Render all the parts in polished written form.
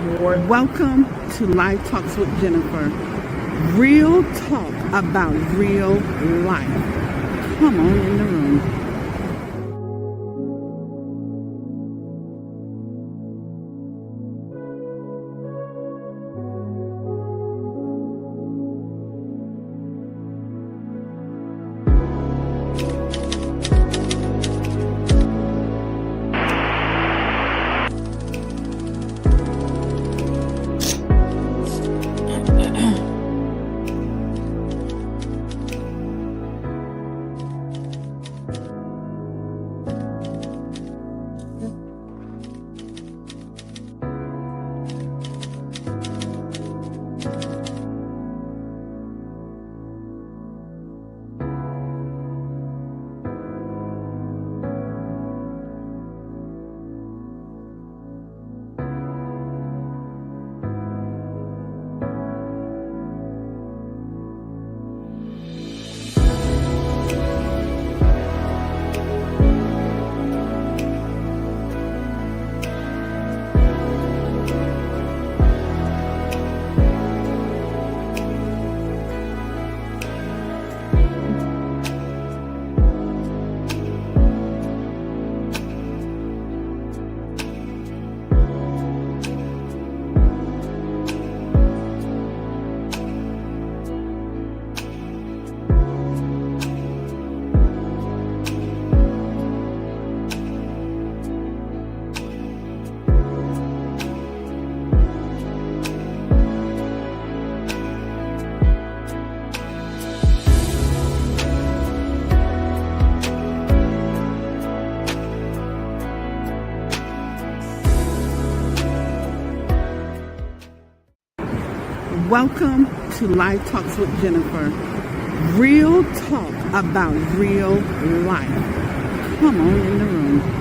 more. Welcome to Live Talks with Jennifer. Real talk about real life. Come on in the room. Welcome to Live Talks with Jennifer. Real talk about real life. Come on in the room.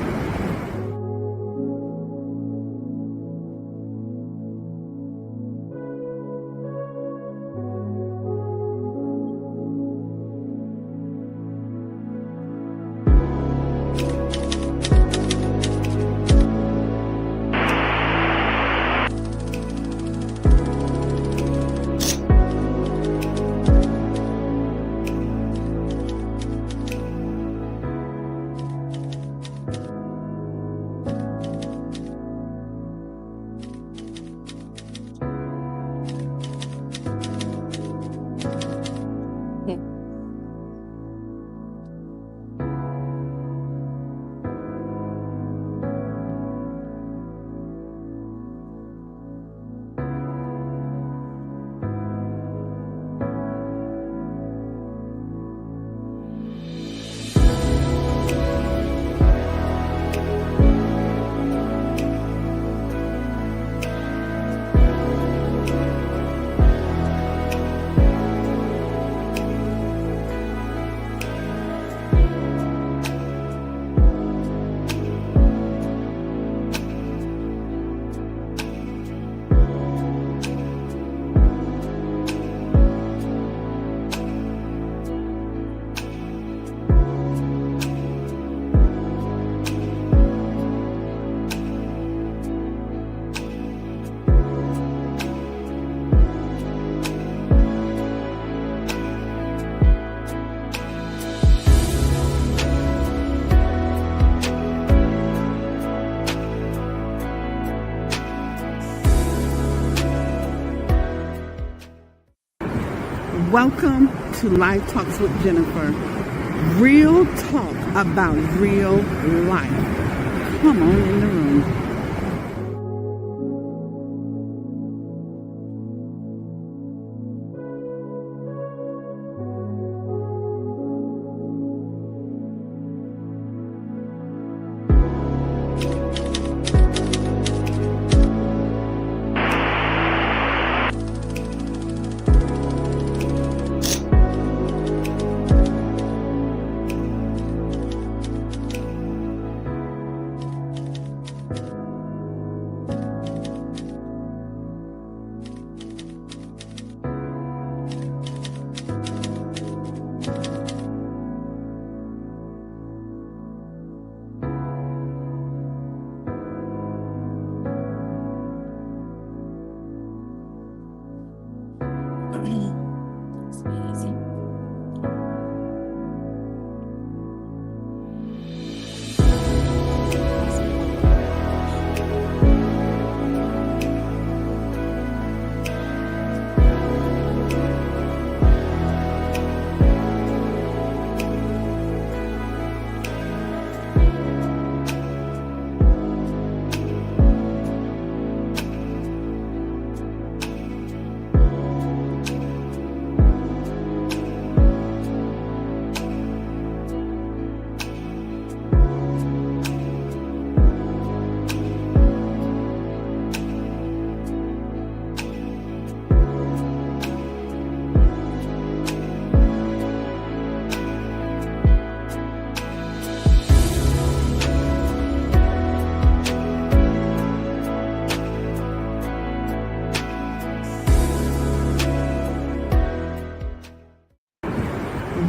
Welcome to Live Talks with Jennifer. Real talk about real life. Come on in the room.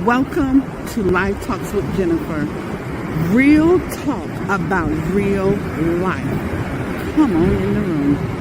Welcome to Life Talks with Jennifer. Real talk about real life. Come on in the room.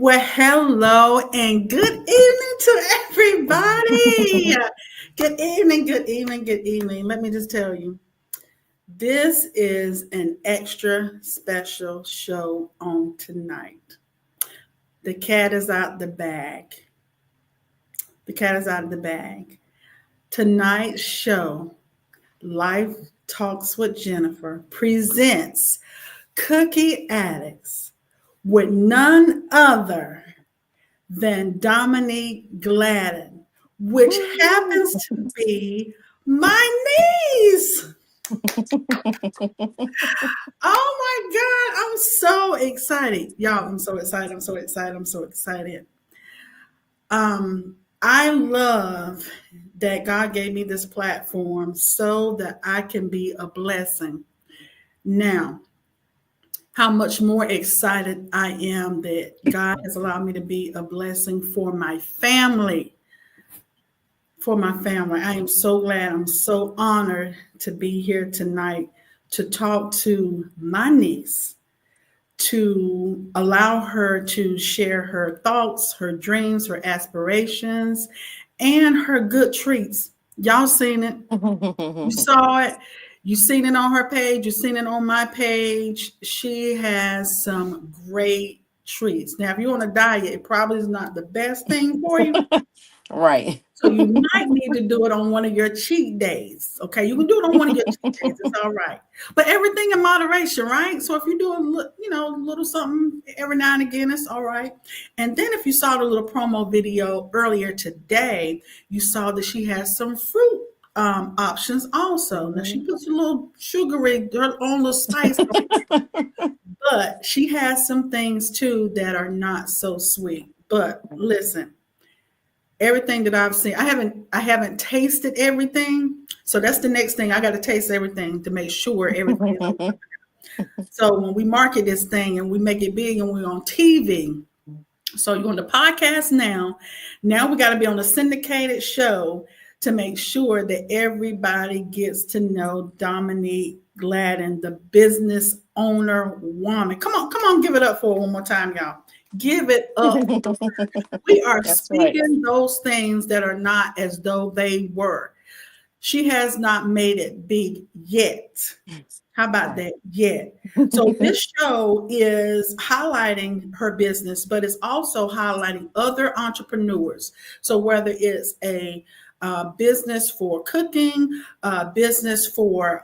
Well, hello and good evening to everybody. Good evening, good evening, good evening. Let me just tell you, this is an extra special show on tonight. The cat is out the bag. The cat is out of the bag. Tonight's show, Life Talks with Jennifer, presents Cookie Addicts with none other than Dominique Gladden, which happens to be my niece. Oh my God, I'm so excited. Y'all, I'm so excited. I'm so excited. I'm so excited. I love that God gave me this platform so that I can be a blessing. Now, how much more excited I am that God has allowed me to be a blessing for my family. For my family. I am so glad. I'm so honored to be here tonight to talk to my niece, to allow her to share her thoughts, her dreams, her aspirations, and her good treats. Y'all seen it. You saw it. You seen it on her page. You seen it on my page. She has some great treats. Now, if you're on a diet, it probably is not the best thing for you. Right. So you might need to do it on one of your cheat days. Okay, you can do it on one of your cheat days. It's all right, but everything in moderation, right? So if you do a little something every now and again, it's all right. And then if you saw the little promo video earlier today, you saw that she has some fruit options also. Now she puts a little sugary, her own little spice on it, but she has some things too that are not so sweet. But listen, everything that I've seen, I haven't tasted everything. So that's the next thing. I got to taste everything to make sure everything is okay. So when we market this thing and we make it big and we're on TV, so you're on the podcast now. Now we got to be on a syndicated show to make sure that everybody gets to know Dominique Gladden, the business owner woman. Come on, give it up for her one more time, y'all. Give it up. We are That's right. speaking those things that are not as though they were. She has not made it big yet. How about that? Yet. So this show is highlighting her business, but it's also highlighting other entrepreneurs. So whether it's a business for cooking, business for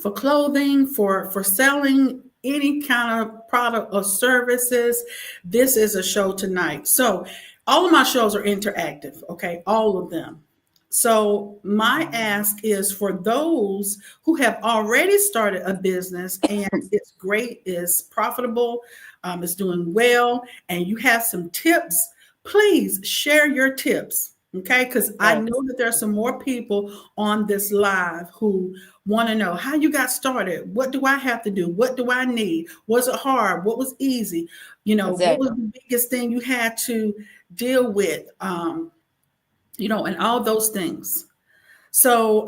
for clothing, for selling any kind of product or services, this is a show tonight. So all of my shows are interactive, okay? All of them. So my ask is for those who have already started a business and it's great, it's profitable, it's doing well, and you have some tips, please share your tips. Okay, because I Right. know that there are some more people on this live who want to know how you got started. What do I have to do? What do I need? Was it hard? What was easy? What was Exactly. the biggest thing you had to deal with? And all those things. So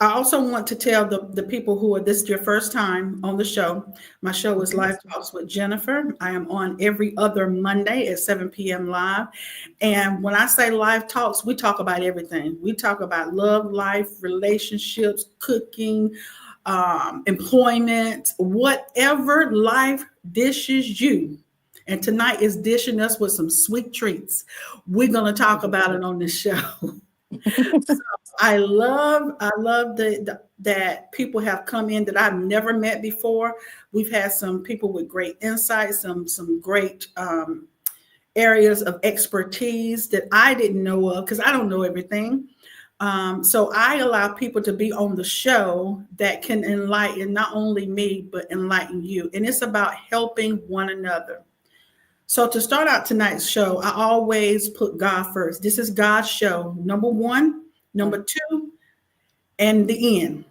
I also want to tell the people who are this is your first time on the show. My show is Live Talks with Jennifer. I am on every other Monday at 7 p.m. live. And when I say live talks, we talk about everything. We talk about love, life, relationships, cooking, employment, whatever life dishes you. And tonight is dishing us with some sweet treats. We're going to talk about it on this show. I love that people have come in that I've never met before. We've had some people with great insights, some great areas of expertise that I didn't know of because I don't know everything. So I allow people to be on the show that can enlighten not only me but enlighten you, and it's about helping one another. So to start out tonight's show, I always put God first. This is God's show, number one, number two, and the end.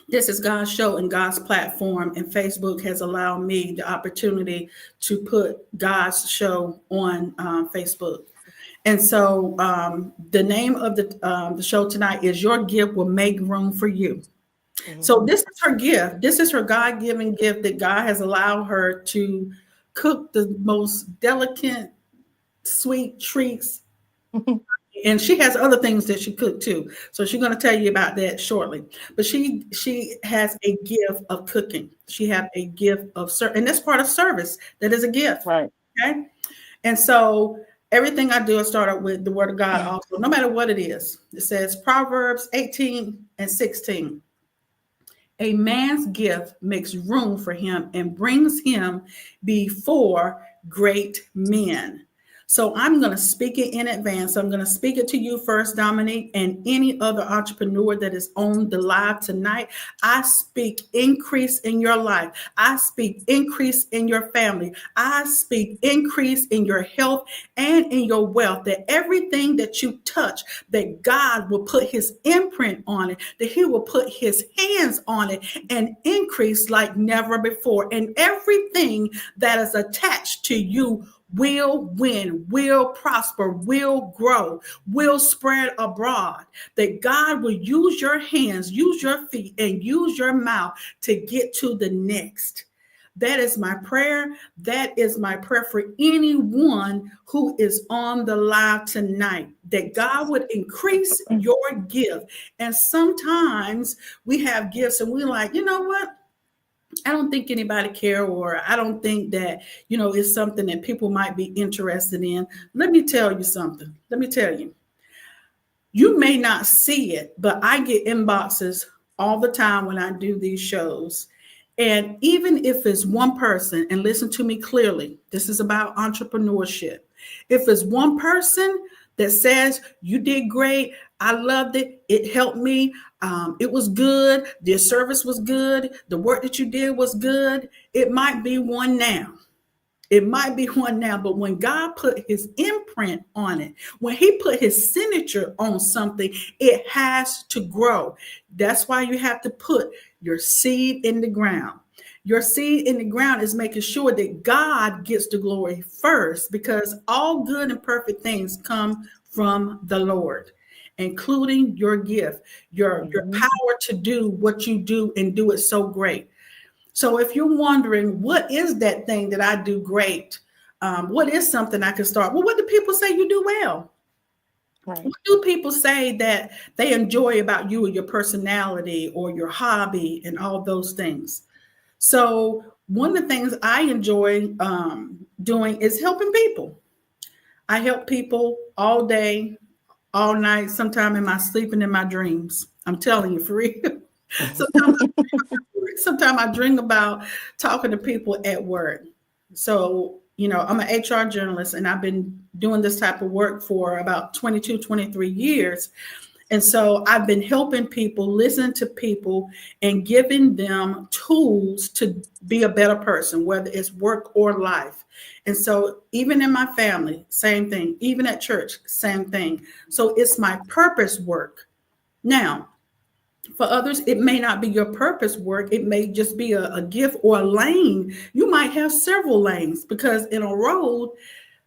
This is God's show and God's platform, and Facebook has allowed me the opportunity to put God's show on Facebook. And so the name of the show tonight is Your Gift Will Make Room for You. So Mhm. this is her gift. This is her God-given gift that God has allowed her to cook the most delicate, sweet treats, and she has other things that she cooked too. So she's going to tell you about that shortly. But she has a gift of cooking. She have a gift of service, and that's part of service. That is a gift. Right. Okay, and so everything I do, I start out with the Word of God. Also, no matter what it is, it says Proverbs 18:16. A man's gift makes room for him and brings him before great men. So I'm going to speak it in advance. I'm going to speak it to you first, Dominique, and any other entrepreneur that is on the live tonight. I speak increase in your life. I speak increase in your family. I speak increase in your health and in your wealth, that everything that you touch, that God will put his imprint on it, that he will put his hands on it and increase like never before. And everything that is attached to you will win, will prosper, will grow, will spread abroad. That God will use your hands, use your feet, and use your mouth to get to the next. That is my prayer. That is my prayer for anyone who is on the live tonight, that God would increase your gift. And sometimes we have gifts and we're like, you know what? I don't think anybody care, or I don't think that, it's something that people might be interested in. Let me tell you something. Let me tell you. You may not see it, but I get inboxes all the time when I do these shows. And even if it's one person, and listen to me clearly, this is about entrepreneurship. If it's one person that says, you did great, I loved it, it helped me, it was good, the service was good, the work that you did was good, it might be one now. It might be one now, but when God put his imprint on it, when he put his signature on something, it has to grow. That's why you have to put your seed in the ground. Your seed in the ground is making sure that God gets the glory first, because all good and perfect things come from the Lord, including your gift, your Mhm. power to do what you do and do it so great. So if you're wondering, what is that thing that I do great? What is something I can start? Well, what do people say you do well? Right. What do people say that they enjoy about you or your personality or your hobby and all those things? So one of the things I enjoy doing is helping people. I help people all day, all night, sometime in my sleep and in my dreams. I'm telling you, for real. Sometimes sometimes I dream about talking to people at work. So, I'm an HR journalist and I've been doing this type of work for about 22, 23 years. And so I've been helping people, listening to people, and giving them tools to be a better person, whether it's work or life. And so, even in my family, same thing. Even at church, same thing. So, it's my purpose work. Now, for others, it may not be your purpose work. It may just be a gift or a lane. You might have several lanes because in a road,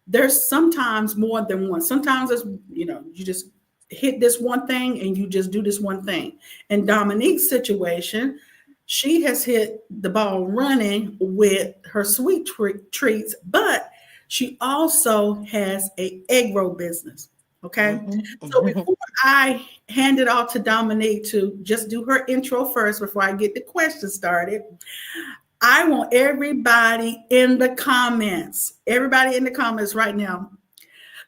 there's sometimes more than one. Sometimes it's, you just hit this one thing and you just do this one thing. In Dominique's situation, she has hit the ball running with her sweet treats, but she also has a egg roll business. Okay. Mhm. So before I hand it off to Dominique to just do her intro first before I get the question started, I want everybody in the comments right now.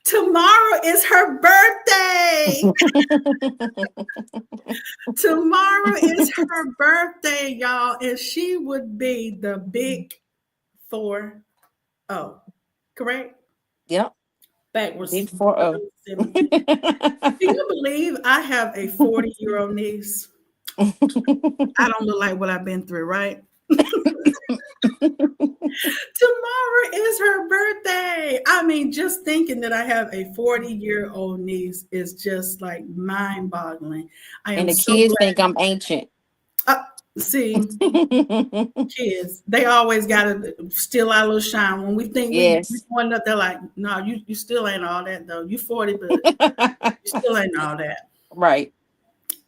Tomorrow is her birthday. Tomorrow is her birthday, y'all. And she would be the big 4-0. Correct? Yep. Backwards. Big 4-0. Can you believe I have a 40-year-old niece? I don't look like what I've been through, right? Tomorrow is her birthday. I mean, just thinking that I have a 40-year-old niece is just like mind boggling. I And am the so kids glad. think I'm ancient. See, kids, they always got to steal our little shine. When we think we Yes. going up, they're like, no, you still ain't all that, though. You 40, but you still ain't all that. Right.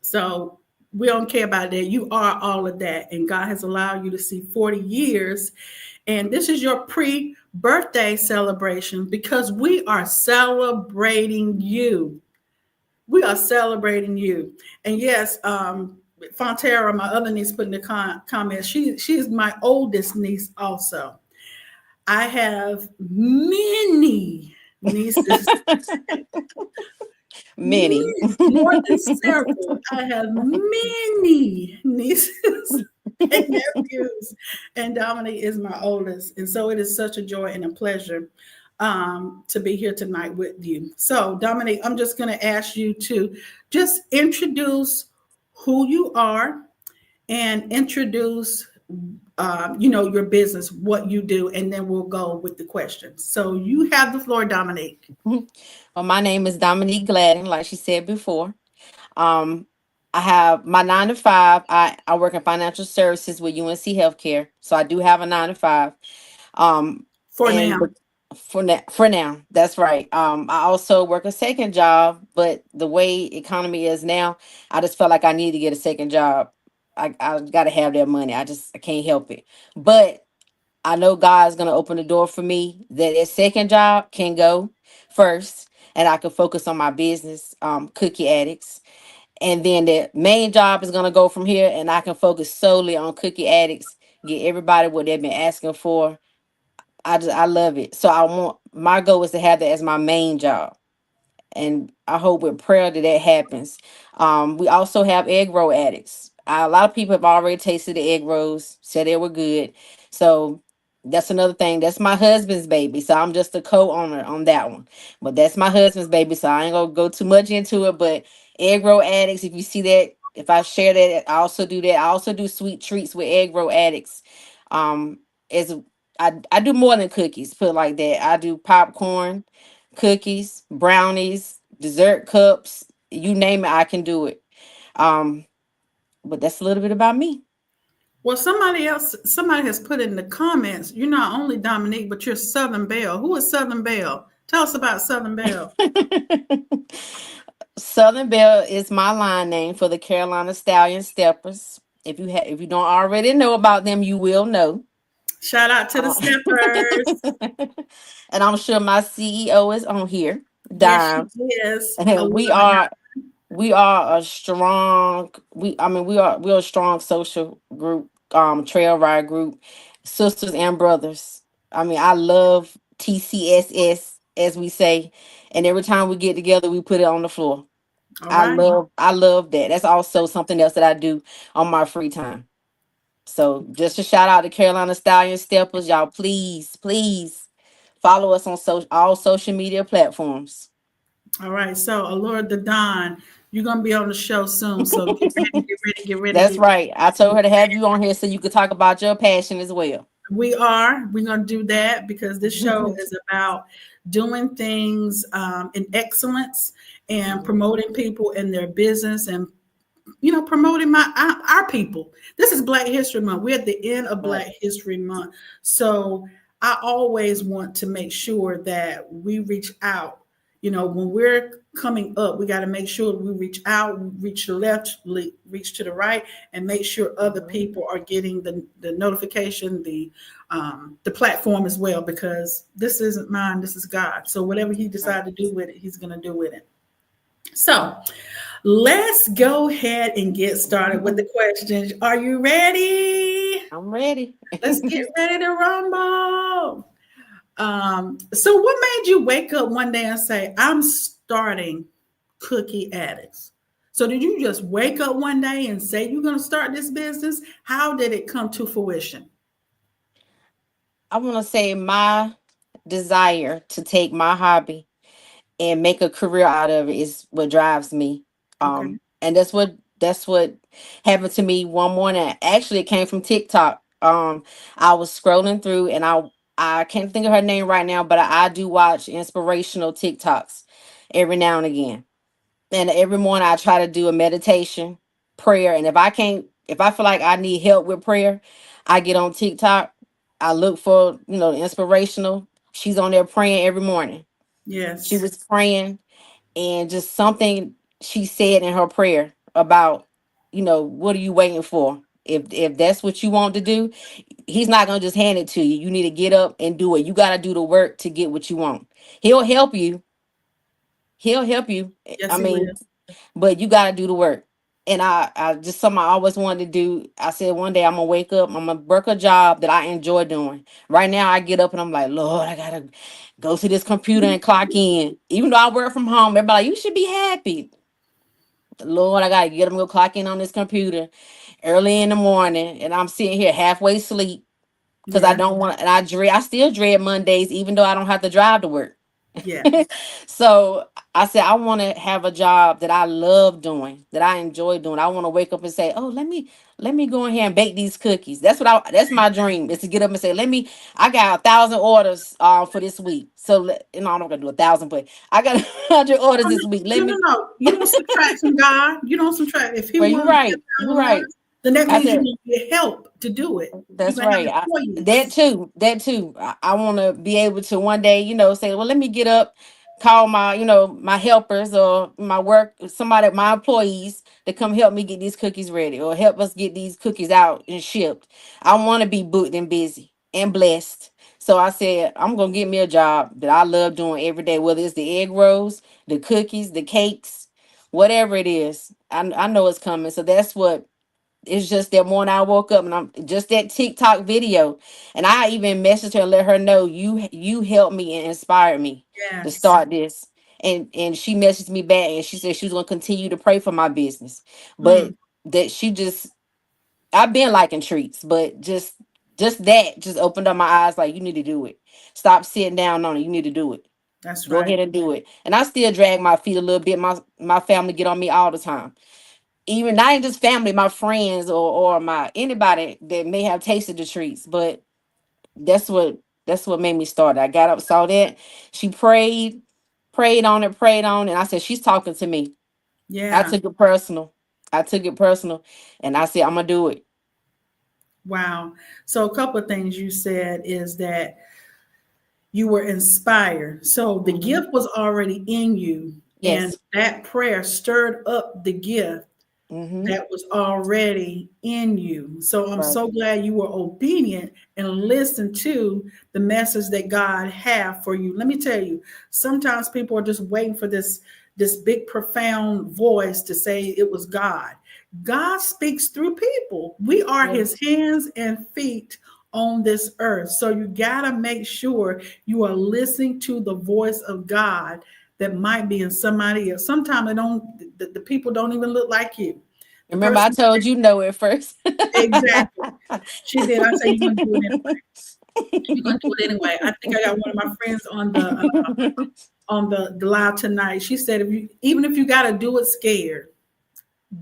So we don't care about that. You are all of that. And God has allowed you to see 40 years. And this is your pre birthday celebration because we are celebrating you. We are celebrating you. And yes, Fonterra, my other niece, put in the comments, she's my oldest niece also. I have many nieces. Many. More than several. I have many nieces and nephews, and Dominique is my oldest. And so it is such a joy and a pleasure to be here tonight with you. So, Dominique, I'm just going to ask you to just introduce who you are and introduce your business, what you do, and then we'll go with the questions. So you have the floor, Dominique. Well, my name is Dominique Gladden, like she said before. Um, I have my 9 to 5. I work in financial services with UNC Healthcare, so I do have a 9 to 5. Um, For and now. but for now, that's right. I also work a second job, but the way economy is now, I just felt like I need to get a second job. I got to have that money. I can't help it. But I know God's gonna open the door for me that second job can go first, and I can focus on my business, Cookie Addicts, and then the main job is gonna go from here, and I can focus solely on Cookie Addicts, get everybody what they've been asking for. I love it. So I want my goal is to have that as my main job, and I hope with prayer that that happens. We also have egg roll addicts. A lot of people have already tasted the egg rolls, said they were good. So that's another thing. That's my husband's baby. So I'm just a co-owner on that one. But that's my husband's baby. So I ain't gonna go too much into it. But egg roll addicts, if you see that, if I share that, I also do that. I also do sweet treats with egg roll addicts. As I do more than cookies, put it like that. I do popcorn, cookies, brownies, dessert cups, you name it, I can do it. Um, but that's a little bit about me. Well, somebody has put in the comments, you're not only Dominique, but you're Southern Belle. Who is Southern Belle? Tell us about Southern Belle. Southern Belle is my line name for the Carolina Stallion Steppers. If you don't already know about them, you will know. Shout out to the Uh, steppers. and I'm sure my CEO is on here. Yes, she Dime. is. I And love we are a strong we are a strong social group, trail ride group, sisters and brothers. I mean, I love TCSS, as we say, and every time we get together we put it on the floor. All right. I love that. That's also something else that I do on my free time. So just a shout out to Carolina Stallion Steppers, y'all. Please, please follow us on all social media platforms. All right. So, Allure the Don, you're gonna be on the show soon. So get ready, get ready, get ready, That's get right. I told ready. her to have you on here so you could talk about your passion as well. We are. We're gonna do that because this show is about doing things in excellence and promoting people in their business and promoting our people. This is Black History Month. We're at the end of Right. Black History Month, so I always want to make sure that we reach out. When we're coming up, we got to make sure we reach out, reach to the left, reach to the right, and make sure other Mhm. people are getting the notification, the platform as well. Because this isn't mine, this is God. So whatever He Right. decides to do with it, He's going to do with it. So let's go ahead and get started with the questions. Are you ready? I'm ready. Let's get ready to rumble. So what made you wake up one day and say, I'm starting Cookie Addicts? So did you just wake up one day and say you're going to start this business? How did it come to fruition? I want to say my desire to take my hobby and make a career out of it is what drives me. Okay. And that's what happened to me one morning. Actually, it came from TikTok. I was scrolling through, and I can't think of her name right now, but I do watch inspirational TikToks every now and again. And every morning I try to do a meditation, prayer, and if I feel like I need help with prayer, I get on TikTok. I look for the inspirational. She's on there praying every morning. She Yes. was praying, and just something she said in her prayer about, what are you waiting for? If that's what you want to do, he's not gonna just hand it to you. You need to get up and do it. You got to do the work to get what you want. He'll help you. He'll help you. Yes, I he will. mean, but you got to do the work. And I just something I always wanted to do. I said one day I'm gonna wake up. I'm gonna work a job that I enjoy doing. Right now I get up and I'm like, Lord, I gotta go to this computer and clock in. Even though I work from home, everybody like, you should be happy. Lord, I gotta get up and go clock in on this computer early in the morning, and I'm sitting here halfway asleep because I Yeah. don't want. And I still dread Mondays, even though I don't have to drive to work. Yeah. So I said I want to have a job that I love doing, that I enjoy doing. I want to wake up and say, "Oh, let me go in here and bake these cookies." That's my dream, is to get up and say, "Let me." I got 1,000 orders for this week, so I'm not gonna do 1,000, but I got 100 orders Oh, this week. Let no, no, me. no. You don't subtract from God. You don't subtract. If He Well, you're wants to right. give You're thousand right. orders, then that I means you said. need to get help to do it. You're That's gonna have right. That employees. too. That too. I want to be able to one day, say, well, let me get up, call my, my helpers or my work, somebody, my employees to come help me get these cookies ready or help us get these cookies out and shipped. I want to be booked and busy and blessed. So I said, I'm gonna get me a job that I love doing every day, whether it's the egg rolls, the cookies, the cakes, whatever it is. I know it's coming. So that's what it's just that morning I woke up and I'm just that TikTok video. And I even messaged her and let her know you helped me and inspired me to Yes. start this. And she messaged me back and she said she was gonna continue to pray for my business. Mm, But that she just I've been liking treats, but just that just opened up my eyes like you need to do it. Stop sitting down on it. You need to do it. that's Go right. ahead and do it. And I still drag my feet a little bit. My family get on me all the time, even not even just family, my friends or my anybody that may have tasted the treats. But that's what made me start. I got up, saw that she prayed on it, and I said, she's talking to me. I Yeah. took it personal. I took it personal, and I said, I'm gonna do it. Wow. So a couple of things you said is that you were inspired. So the Hmm. gift was already in you, and Yes. that prayer stirred up the gift Hmm. that was already in you. So I'm Right. so glad you were obedient and listened to the message that God had for you. Let me tell you, sometimes people are just waiting for this big profound voice to say it was God. God speaks through people. We are his Yes. hands and feet on this earth. So you got to make sure you are listening to the voice of God that might be in somebody else. Sometimes they don't. The people don't even look like you. The Remember, I person told you no at first. exactly. She did. I say you're gonna do it anyway. You're gonna do it anyway. I think I got one of my friends on the live tonight. She said if you even if you gotta do it scared,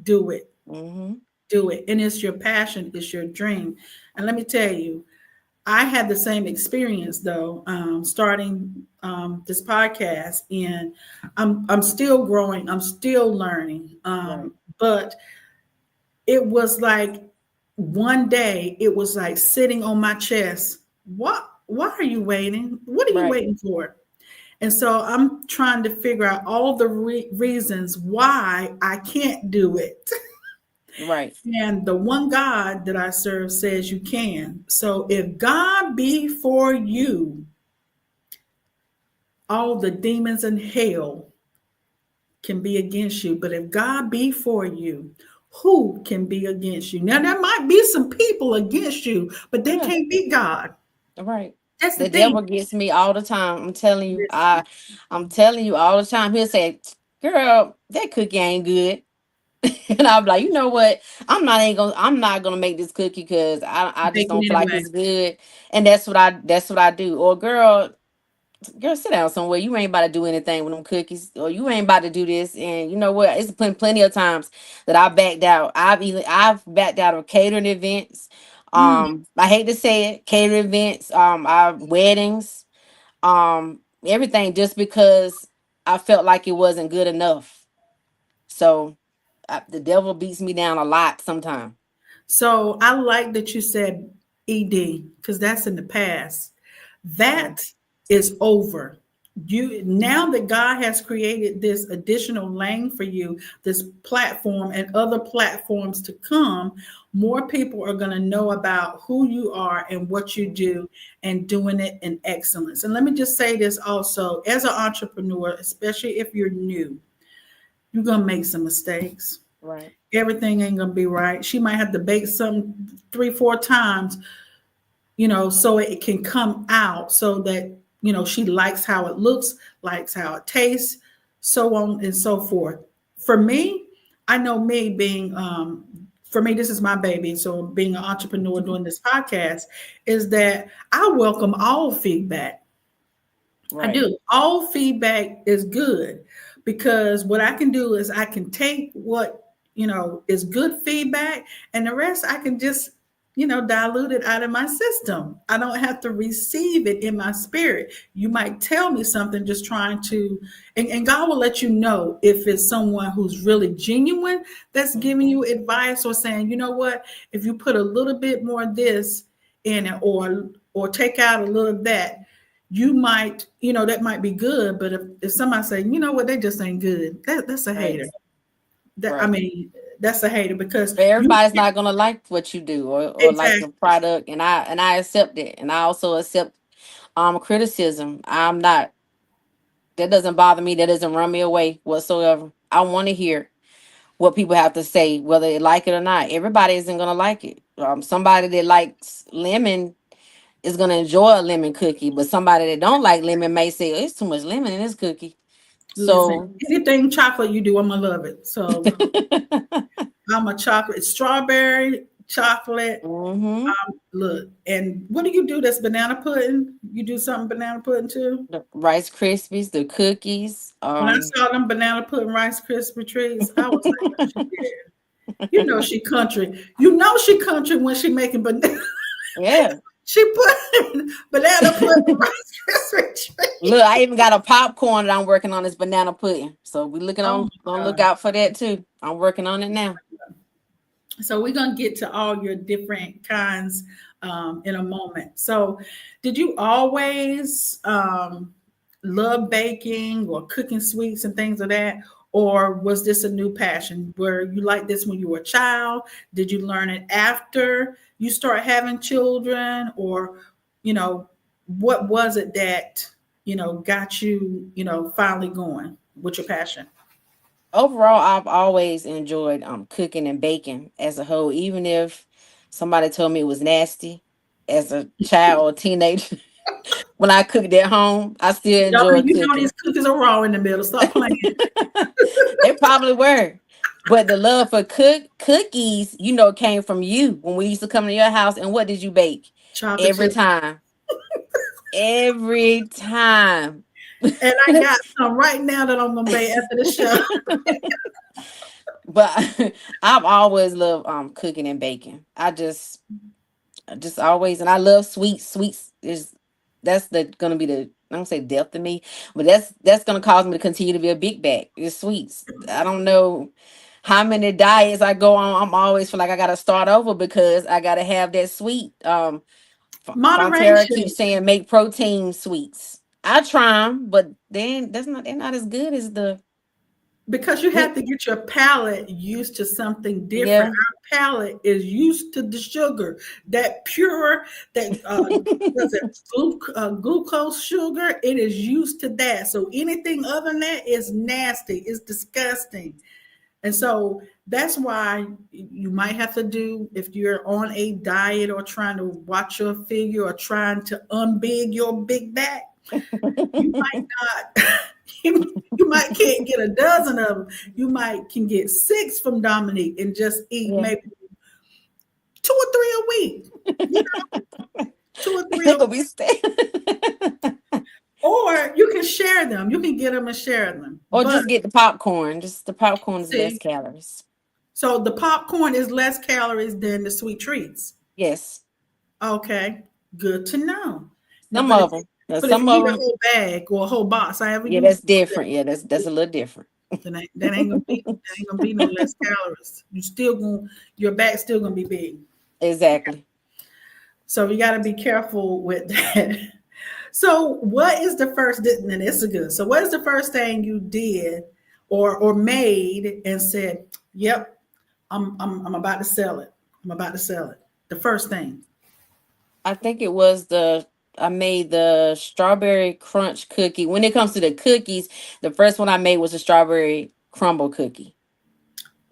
do it. Hmm. Do it. And it's your passion, it's your dream. And let me tell you, I had the same experience though, starting this podcast, and I'm still growing, I'm still learning. Right. But it was like one day, it was like sitting on my chest. What? Why are you waiting? What are you Right. waiting for? And so I'm trying to figure out all the reasons why I can't do it. Right. And the one God that I serve says you can. So if God be for you, all the demons in hell can be against you. But if God be for you, who can be against you? Now, there might be some people against you, but they Yeah. can't be God. Right. That's the The thing. devil gets me all the time. I'm telling you. Listen, I'm telling you all the time. He'll say, "Girl, that cookie ain't good." And I'm like, you know what? I'm not gonna make this cookie because I just make it don't feel like anyway. it's good. And that's what I do. Or girl, sit down somewhere. You ain't about to do anything with them cookies, or you ain't about to do this. And you know what? It's been plenty of times that I backed out. I've backed out of catering events. Mm. I hate to say it, catering events, our weddings, everything, just because I felt like it wasn't good enough. So the devil beats me down a lot sometimes. So I like that you said ED because that's in the past. Right. That is over. You now that God has created this additional lane for you, this platform and other platforms to come, more people are going to know about who you are and what you do and doing it in excellence. And let me just say this also, as an entrepreneur, especially if you're new, you're going to make some mistakes. Right. Everything ain't going to be right. She might have to bake something three, four times, so it can come out so that, she likes how it looks, likes how it tastes, so on and so forth. For me, I know me being, for me, this is my baby. So being an entrepreneur doing this podcast is that I welcome all feedback. I Right. do. All feedback is good because what I can do is I can take what, is good feedback, and the rest I can just, dilute it out of my system. I don't have to receive it in my spirit. You might tell me something just trying to, and God will let you know if it's someone who's really genuine that's giving Hmm. you advice or saying, you know what, if you put a little bit more of this in it, or take out a little of that, you might, that might be good. But if somebody say, you know what, they just ain't good, that's a Right. hater. That I Right. mean, that's a hater because But you everybody's not gonna like what you do, or like exactly. the product, and I accept it, and I also accept criticism. I'm not That doesn't bother me. That doesn't run me away whatsoever. I want to hear what people have to say, whether they like it or not. Everybody isn't gonna like it. Somebody that likes lemon is gonna enjoy a lemon cookie, but somebody that don't like lemon may say, "Oh, it's too much lemon in this cookie." Listen, So anything chocolate you do, I'm gonna love it. So I'm a chocolate, strawberry, chocolate. hmm Look, and what do you do that's banana pudding? You do something banana pudding too? the Rice Krispies, the cookies. When I saw them banana pudding Rice Krispie treats, I was like, "Oh, she did." She country. She country when she making banana. Yeah. She put banana pudding Rice Krispie Look, treat. I even got a popcorn that I'm working on, this banana pudding. So we looking Oh on my look God. out for that too. I'm working on it now. So we're gonna get to all your different kinds in a moment. So, did you always love baking or cooking sweets and things of that, or was this a new passion? Were you like this when you were a child? Did you learn it after you start having children, or you know, what was it that got you finally going with your passion? Overall, I've always enjoyed cooking and baking as a whole, even if somebody told me it was nasty as a child or teenager. When I cooked at home, I still enjoy You know these cooking. cookies are raw in the middle. Stop playing. They probably were. But the love for cookies, came from you when we used to come to your house. And what did you bake? Chocolate Every chip. time. Every time. And I got some right now that I'm gonna bake after the show. But I've always loved cooking and baking. I just always, and I love sweets. Sweets is that's the gonna be the, I don't say death to me, but that's gonna cause me to continue to be a big bag. It's sweets. I don't know how many diets I go on. I'm always feel like I gotta start over because I gotta have that sweet. Fonterra Moderation. keeps saying make protein sweets. I try them, but then they're not as good as the Because you have good. to get your palate used to something different. Yeah. Our palate is used to the sugar, that pure, that was it glucose sugar. It is used to that. So anything other than that is nasty. It's disgusting. And so that's why you might have to do, if you're on a diet or trying to watch your figure or trying to unbig your big back, you might not. You might can't get a dozen of them. You might can get six from Dominique and just eat Yeah. maybe 2 or 3 a week. You know, 2 or 3 They're a gonna be week. stay. Or you can share them. You can get them and share them. Or But just get the popcorn. Just the popcorn is less see, calories. so the popcorn is less calories than the sweet treats. Yes. Okay, good to know. Now, Some of them. Now but if some you of eat a them, whole bag or a whole box, however yeah, you that's different. Yeah, that's a little different. then that ain't gonna be no less calories. You still gonna your back still gonna be big. Exactly. So you got to be careful with that. So what is the first? And this is good. So what is the first thing you did or made and said, "Yep, I'm about to sell it. I'm about to sell it." The first thing. I think it was I made the strawberry crunch cookie. When it comes to the cookies, the first one I made was a strawberry crumble cookie.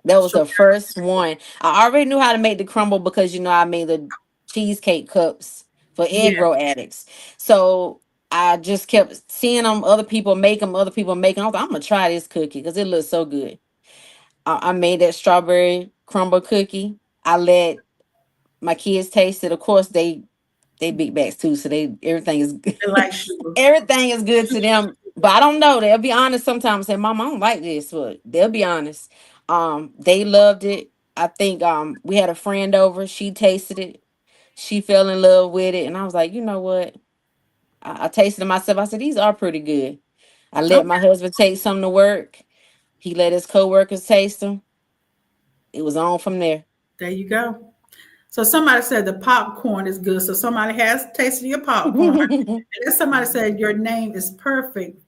That was So the first one. I already knew how to make the crumble because I made the cheesecake cups for egg yeah, roll addicts. So I just kept seeing them, other people make them, other people make them. I was like, I'm gonna try this cookie because it looks so good. I made that strawberry crumble cookie. I let my kids taste it. Of course, they big bags too, so they everything is they like sugar. everything is good to them. But I don't know. They'll be honest sometimes. Say, "Mom, I don't like this," but they'll be honest. They loved it. I think we had a friend over. She tasted it. She fell in love with it, and I was like, you know what? I tasted it myself. I said these are pretty good. I let my Okay, husband take some to work. He let his coworkers taste them. It was on from there. there you go. So somebody said the popcorn is good. So somebody has tasted your popcorn. And then somebody said your name is perfect,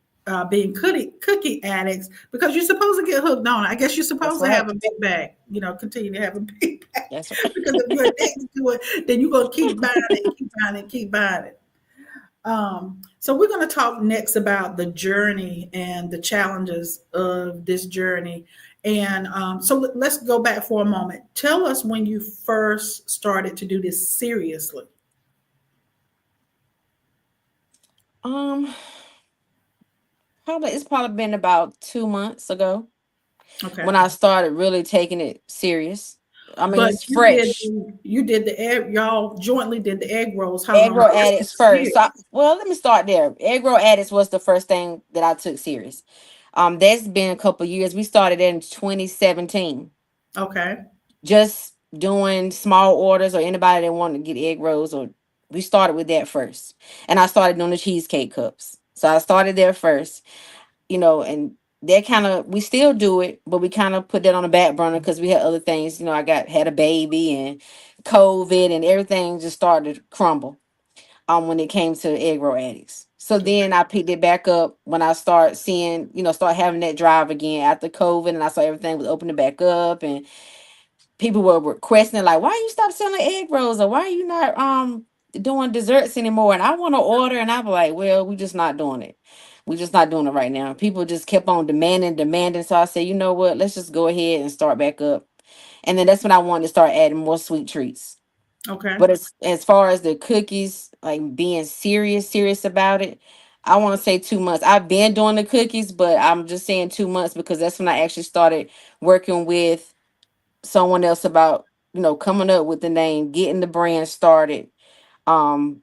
being cookie addicts because you're supposed to get hooked on it. I guess you're That's supposed to have right. a big bag, continue to have a big bag. That's Because if you're addicted to it, then you're gonna keep buying it, keep buying it, keep buying it. So we're going to talk next about the journey and the challenges of this journey. And so let's go back for a moment. Tell us when you first started to do this seriously. um it's probably been about 2 months ago Okay. when I started really taking it serious. I mean, But it's fresh. you did the egg, y'all jointly did the egg rolls. How Egg long? roll This addicts is first. serious. Well, let me start there. Egg roll addicts was the first thing that I took serious. That's been a couple years. We started in 2017, Okay. just doing small orders or anybody that wanted to get egg rolls, or we started with that first. And I started doing the cheesecake cups. So I started there first, and that kind of, we still do it, but we kind of put that on the back burner because we had other things. I had a baby and COVID and everything just started to crumble when it came to egg roll addicts. So then I picked it back up when I start seeing, start having that drive again after COVID, and I saw everything was opening back up, and people were questioning like, why you stop selling egg rolls, or why are you not doing desserts anymore? And I want to order, and I was like, well, we just not doing it. We just not doing it right now. People just kept on demanding. So I said, you know what? Let's just go ahead and start back up. And then that's when I wanted to start adding more sweet treats. Okay. But as far as the cookies, like being serious about it, I want to say 2 months. I've been doing the cookies, but I'm just saying 2 months because that's when I actually started working with someone else about, coming up with the name, getting the brand started. Um,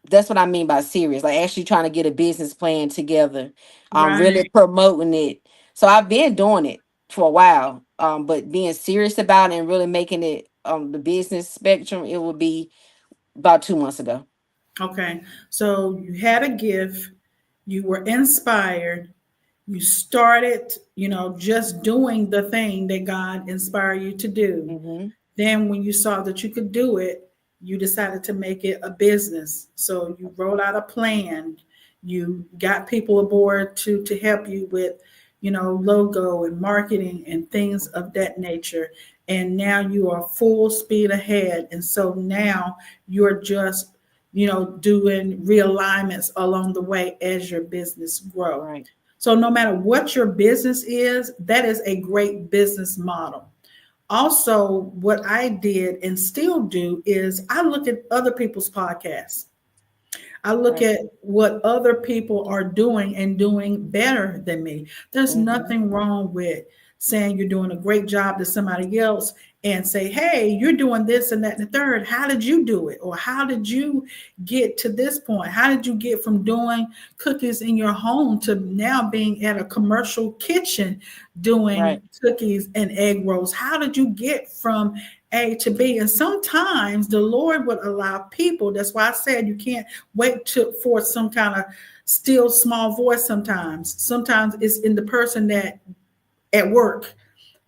that's what I mean by serious, like actually trying to get a business plan together, really Right. promoting it. So I've been doing it for a while, but being serious about it and really making it the business spectrum, it would be about 2 months ago. Okay. So you had a gift, you were inspired, you started, just doing the thing that God inspired you to do. Hmm. Then, when you saw that you could do it, you decided to make it a business. So you wrote out a plan. You got people aboard to help you with, logo and marketing and things of that nature. And now you are full speed ahead. And so now you're just, doing realignments along the way as your business grow. Right. So no matter what your business is, that is a great business model. Also, what I did and still do is I look at other people's podcasts. I look Right. at what other people are doing and doing better than me. There's Hmm. nothing wrong with saying you're doing a great job to somebody else and say, hey, you're doing this and that and the third. How did you do it? Or how did you get to this point? How did you get from doing cookies in your home to now being at a commercial kitchen Right. doing cookies and egg rolls? How did you get from A to B? And sometimes the Lord would allow people, that's why I said you can't for some kind of still small voice sometimes. Sometimes it's in the person that at work,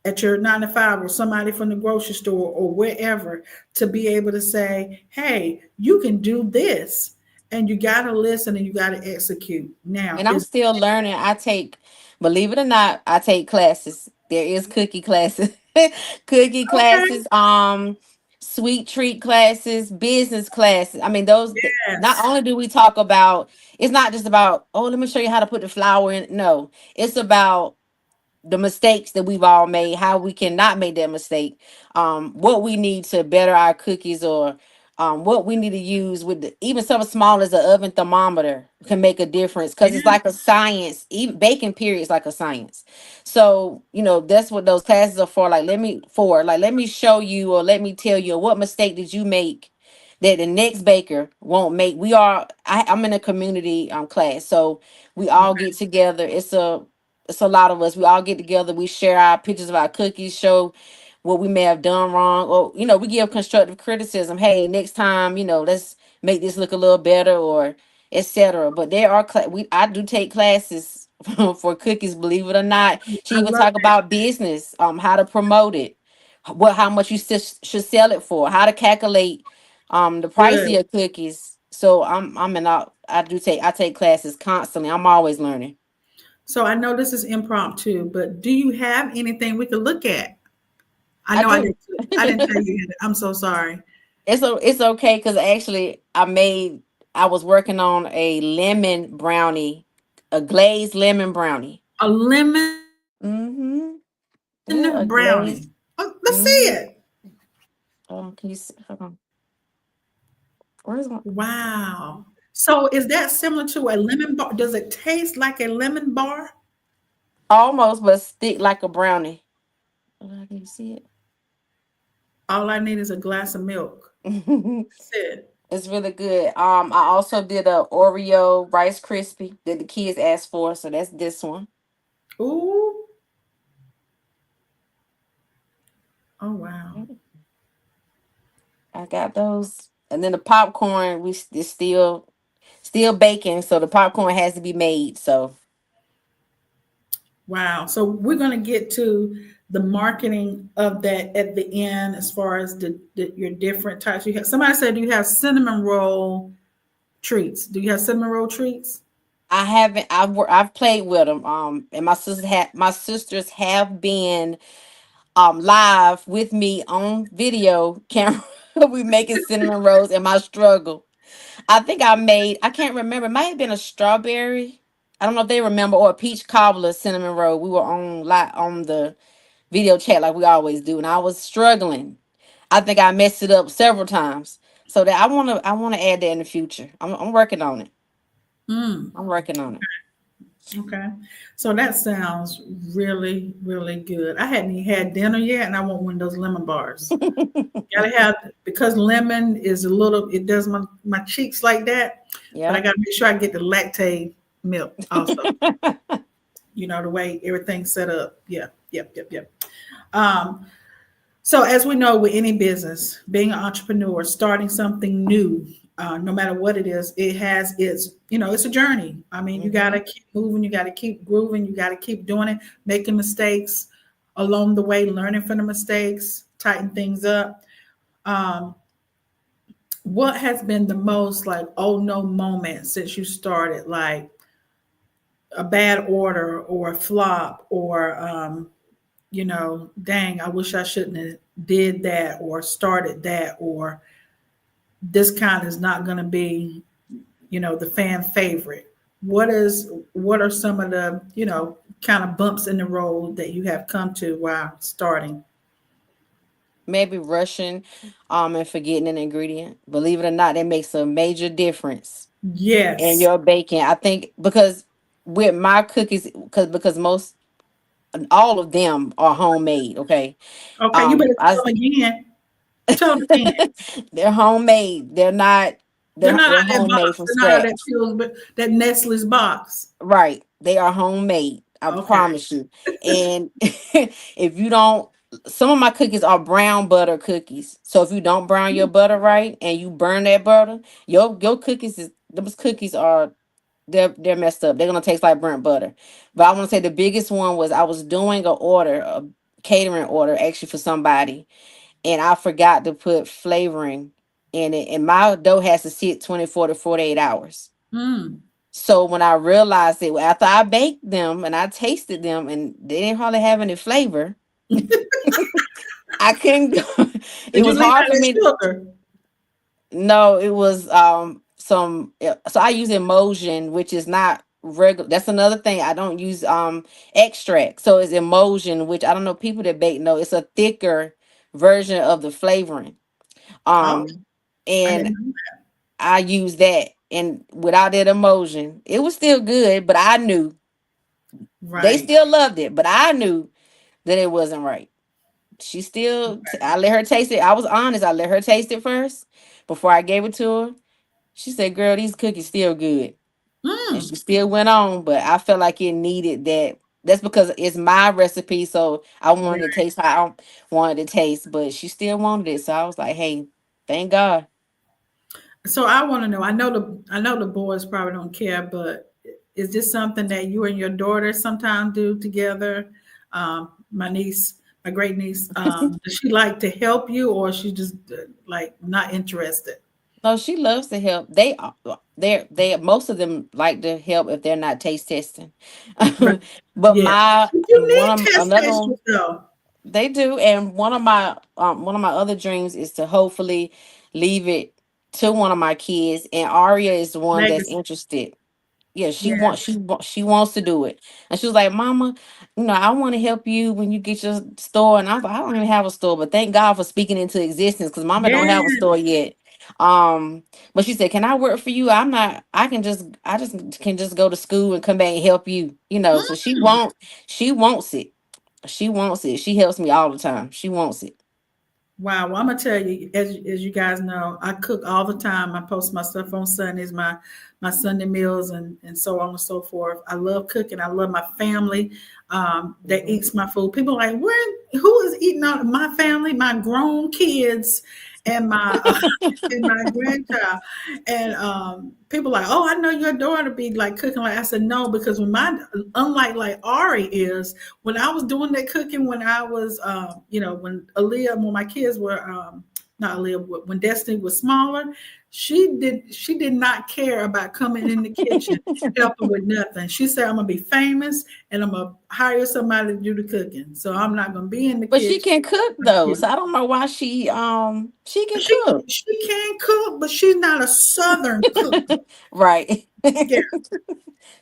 at your 9 to 5, or somebody from the grocery store or wherever, to be able to say, hey, you can do this. And you got to listen and you got to execute. Now, And I'm is still learning. Believe it or not, I take classes. There is cookie classes, cookie okay. classes, sweet treat classes, business classes. I mean, not Yes. only do we talk about, it's not just about, oh, let me show you how to put the flour in. No, it's about the mistakes that we've all made, how we cannot make that mistake, what we need to better our cookies, or what we need to use with even something small as an oven thermometer can make a difference because it's Yeah. like a science. Even baking period is like a science. So that's what those classes are for. Like let me show you, or let me tell you, what mistake did you make that the next baker won't make. I'm in a community class, so we all Okay. get together. It's a lot of us. We all get together. We share our pictures of our cookies, show what we may have done wrong, or we give constructive criticism. Hey, next time, let's make this look a little better, or etc. But there are I do take classes for cookies. Believe it or not, she I even love talk it. about business, how to promote it, how much you should sell it for, how to calculate the price Good. of your cookies. So I'm in all. I take classes constantly. I'm always learning. So I know this is impromptu, but do you have anything we could look at? I I know I do. didn't. I didn't tell you. I'm so sorry. It's okay because actually I was working on a lemon brownie, a glazed lemon brownie. A lemon Mm-hmm. Yeah, a brownie. glazed. Oh, let's see it. Mm-hmm. Can you see? Hold on. Where's my? Wow. So is that similar to a lemon bar? Does it taste like a lemon bar? Almost, but stick like a brownie. Can you see All I need is a glass of milk. it? That's it. It's really good. I also did a Oreo Rice Krispie that the kids asked for, so that's this one. Ooh. Oh wow. I got those, and then the popcorn is still baking, so the popcorn has to be made. So Wow. So we're going to get to the marketing of that at the end, as far as your different types. You have, somebody said you have cinnamon roll treats. Do you have cinnamon roll treats? I haven't. I've played with them. And my sisters have been live with me on video camera. We making cinnamon rolls and my struggle. I think I can't remember. It might have been a strawberry. I don't know if they remember, or a peach cobbler cinnamon roll. We were on the video chat like we always do, and I was struggling. I think I messed it up several times. So that I wanna add that in the future. I'm working on it. Mm, I'm working on it. okay. So that sounds really, really good. I hadn't even had dinner yet, and I want one of those lemon bars. Gotta have, because lemon is a little, it does my cheeks like that, but I Yep. gotta make sure I get the lactate milk also. The way everything's set up. Yeah, yep, yep, yep. Um, so as we know, with any business, being an entrepreneur, starting something new, no matter what it is, it has it's a journey. I mean, you got Hmm. to keep moving, you got to keep grooving, you got to keep doing it, making mistakes along the way, learning from the mistakes, tighten things up. Um, what has been the most like, oh no moment since you started, like a bad order or a flop or dang, I wish I shouldn't have did that or started that, or this kind is not going to be, the fan favorite. What are some of the, kind of bumps in the road that you have come to while starting? Maybe rushing, and forgetting an ingredient. Believe it or not, that makes a major difference in Yes. your baking. I think because with my cookies, because most all of them are homemade. Okay, Okay, you better I tell them again. Tell them again. they're homemade. They're not. They're not They're out that homemade box. from They're not out that scratch. pills, but that Nestle's box. Right. They are homemade. I Okay. promise you. And if you don't, some of my cookies are brown butter cookies. So if you don't brown your butter right and you burn that butter, your cookies is those cookies are they're messed up. They're gonna taste like burnt butter. But I want to say the biggest one was I was doing a catering order actually for somebody, and I forgot to put flavoring in it. And my dough has to sit 24 to 48 hours. Mm. So when I realized it after I baked them and I tasted them and they didn't hardly have any flavor, I couldn't go. It Did you was leave hard out for the me. sugar? No, it was so I use emulsion, which is not regular. That's another thing. I don't use extract. So it's emulsion, which I don't know people that bake know it's a thicker version of the flavoring. Oh, Um I and didn't know. I use that, and without that emulsion, it was still good, but I knew they Right. still loved it, but I knew that it wasn't right. She still, I let her taste it. I was honest. I let her taste it first before I gave it to her. She said, "Girl, these cookies still good," and Mm. she still went on. But I felt like it needed that. That's because it's my recipe, so I wanted to taste how I wanted to taste. But she still wanted it, so I was like, "Hey, thank God." So I want to know. I know the boys probably don't care, but is this something that you and your daughter sometimes do together? My niece, my great niece, does she like to help you, or she just like not interested? No, she loves to help. They most of them like to help if they're not taste testing. Right. But Yeah. my But you one need of test another one, testers though. they do, and one of my other dreams is to hopefully leave it to one of my kids. And Aria is the one that's Legacy. interested. Yeah, Yes. she wants to do it, and she was like, "Mama, I want to help you when you get your store." And I was like, "I don't even have a store, but thank God for speaking into existence because Mama don't have a store Yes. yet." But she said, "Can I work for you? I'm not. I just can just go to school and come back and help you. So Mm. she wants it. She wants it. She helps me all the time. She wants it. Wow. Well, I'm gonna tell you, as you guys know, I cook all the time. I post my stuff on Sundays, my Sunday meals, and so on and so forth. I love cooking. I love my family that Mhm. eats my food. People are like, who is eating out of my family? My grown kids and my and my grandchild. And people like, oh, I know your daughter be like cooking. Like I said, no, because when unlike like Ari is, when I was doing that cooking, when I was, when my kids were, not Aaliyah, when Destiny was smaller, she did not care about coming in the kitchen helping with nothing. She said, I'm gonna be famous and I'm gonna hire somebody to do the cooking. So I'm not gonna be in the But she kitchen. can cook though, so I don't know why she can She cook. she can cook, but she's not a southern cooker. Right. Yeah,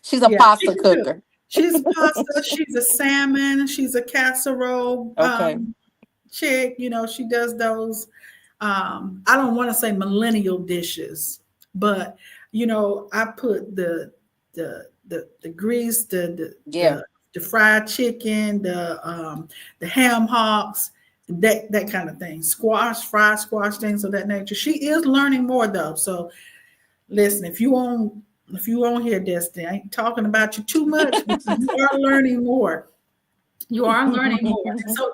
She's a yeah, she pasta can cook. cooker. She's pasta, she's a salmon, she's a casserole. Okay. chick, she does those. I don't want to say millennial dishes, but I put the grease, Yeah. the fried chicken, the ham hocks, that kind of thing, squash, fried squash, things of that nature. She is learning more though, so listen, if you on here, Destiny, I ain't talking about you too much because you are learning more. You are learning more. And so,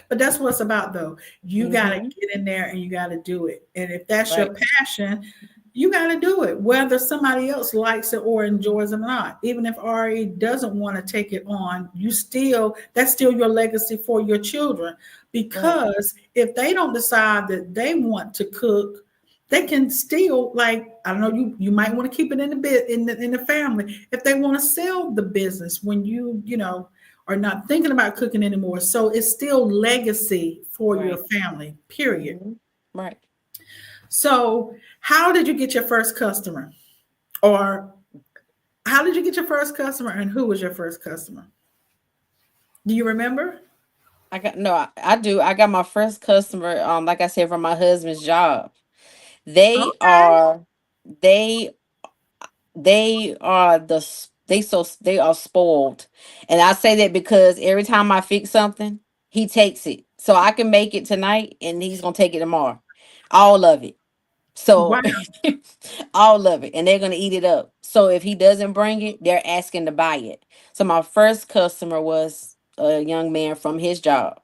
but that's what's about though. You gotta Hmm. get in there and you gotta do it. And if that's your Right. passion, you gotta do it, whether somebody else likes it or enjoys it or not. Even if RE doesn't want to take it on, that's still your legacy for your children. Right. Because if they don't decide that they want to cook, they can still, like, I don't know, you might want to keep it in the bit in the family if they want to sell the business when you are not thinking about cooking anymore. So it's still legacy for your Right. family, period. Hmm. Right. So how did you get your first customer? Or how did you get your first customer and who was your first customer? Do you remember? I got no, I do. I got my first customer, like I said, from my husband's job. They Okay. are they they are they are spoiled. And I say that because every time I fix something, he takes it. So I can make it tonight and he's gonna take it tomorrow. All of it. Wow. So all of it. And they're gonna eat it up. So if he doesn't bring it, they're asking to buy it. So my first customer was a young man from his job.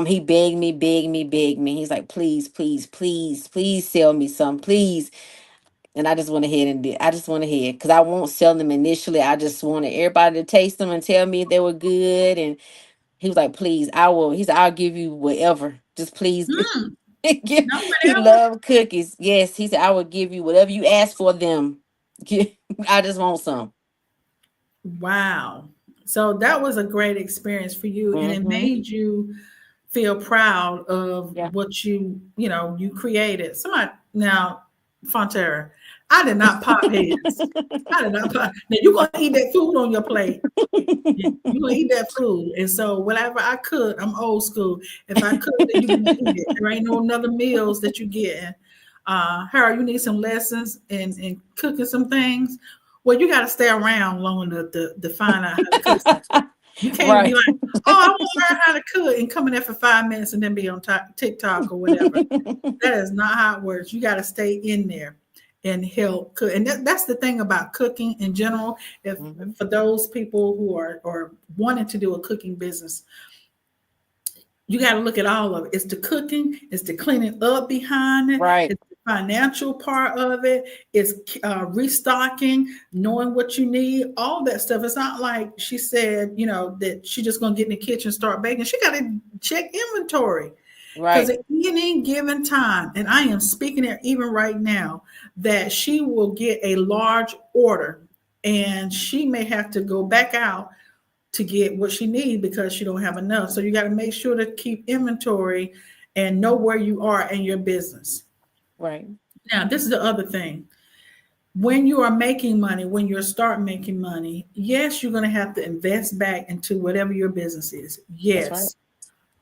He begged me, begged me, begged me. He's like, please, please, please, please sell me some, please. And I just went ahead and did. I just went ahead because I won't sell them initially. I just wanted everybody to taste them and tell me if they were good. And he was like, please, I will. He said, I'll give you whatever. Just please Hmm. give. Not He whatever. loved cookies. Yes, he said, I will give you whatever you ask for them. I just want some. Wow. So that was a great experience for you, and it Hmm. made you feel proud of Yeah. what you created. Somebody now, Fonterra, I did not pop heads. I did not pop. Now you're gonna eat that food on your plate. You're gonna eat that food. And so whatever I cook, I'm old school. If I cook, then you're gonna eat it. There ain't no another meals that you get. Harold, you need some lessons in cooking some things. Well, you got to stay around long enough to find out how to cook something. You can't be Right. like, oh, I want to learn how to cook and come in there for 5 minutes and then be on TikTok or whatever. That is not how it works. You got to stay in there and help cook. And that's the thing about cooking in general. If Hmm. for those people who are or wanting to do a cooking business, you got to look at all of it. It's the cooking, it's the cleaning up behind it, Right. it's the financial part of it, it's restocking, knowing what you need, all that stuff. It's not like she said, that she just gonna get in the kitchen and start baking. She got to check inventory. Because Right. at any given time, and I am speaking it even right now, that she will get a large order and she may have to go back out to get what she needs because she don't have enough. So you got to make sure to keep inventory and know where you are in your business. Right. Now, this is the other thing. When you are making money, when you start making money, yes, you're going to have to invest back into whatever your business is. That's right. Yes.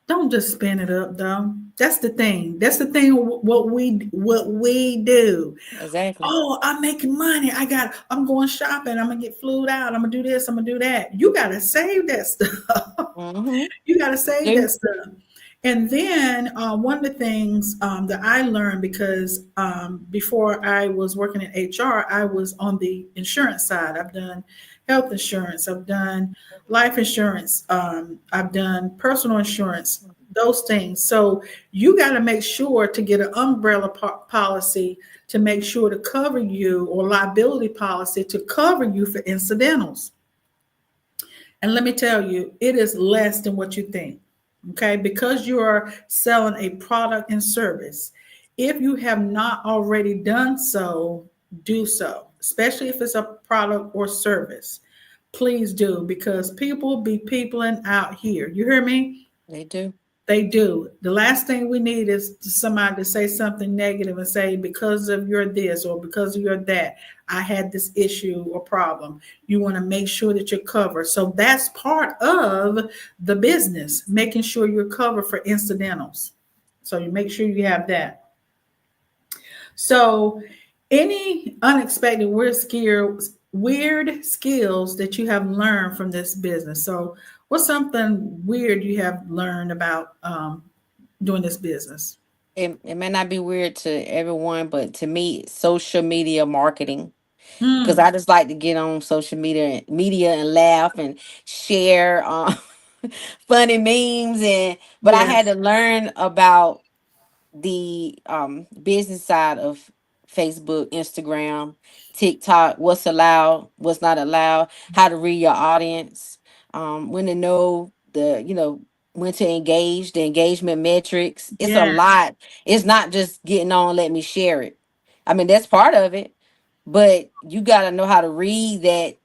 Don't just spin it up though. That's the thing. That's the thing. What we do. Exactly. Oh, I'm making money. I'm going shopping. I'm gonna get flued out. I'm gonna do this. I'm gonna do that. You gotta save that stuff. Hmm. You gotta save Do. that stuff. And then one of the things that I learned because before I was working in HR, I was on the insurance side. I've done health insurance. I've done life insurance. I've done personal insurance. Those things. So you got to make sure to get an umbrella policy to make sure to cover you or liability policy to cover you for incidentals. And let me tell you, it is less than what you think. Okay, because you are selling a product and service. If you have not already done so, do so, especially if it's a product or service. Please do because people be peopling out here. You hear me? They do. They do. The last thing we need is somebody to say something negative and say, because of your this or because of your that, I had this issue or problem. You want to make sure that you're covered. So that's part of the business, making sure you're covered for incidentals. So you make sure you have that. So, any unexpected weird skills that you have learned from this business. So, what's something weird you have learned about doing this business? It may not be weird to everyone, but to me, social media marketing, because Hmm. I just like to get on social media and laugh and share funny memes. And but I had Yes. to learn about the business side of Facebook, Instagram, TikTok, what's allowed, what's not allowed, how to read your audience, when to know when to engage, the engagement metrics. It's a Yeah. lot. It's not just getting on, let me share it. I mean, that's part of it, but you got to know how to read that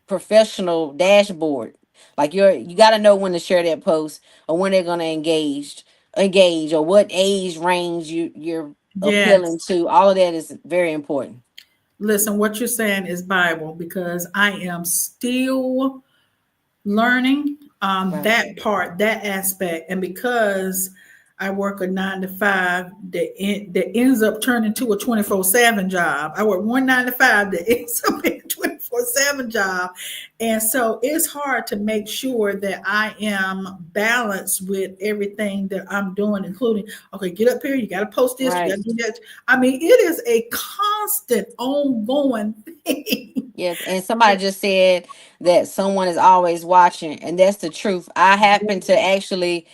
professional dashboard. Like you got to know when to share that post or when they're going to engage or what age range you're Yes. appealing to. All of that is very important. Listen, what you're saying is Bible because I am still learning Right. that part, that aspect, and because I work a 9 to 5 that ends up turning to a 24/7 job. I work 1 9 to 5 that ends up being a 24/7 job, and so it's hard to make sure that I am balanced with everything that I'm doing, including okay, get up here, you got to post this, you got Right. to do that. I mean, it is a constant, ongoing thing. Yes. And somebody just said that someone is always watching, and that's the truth. I happen to actually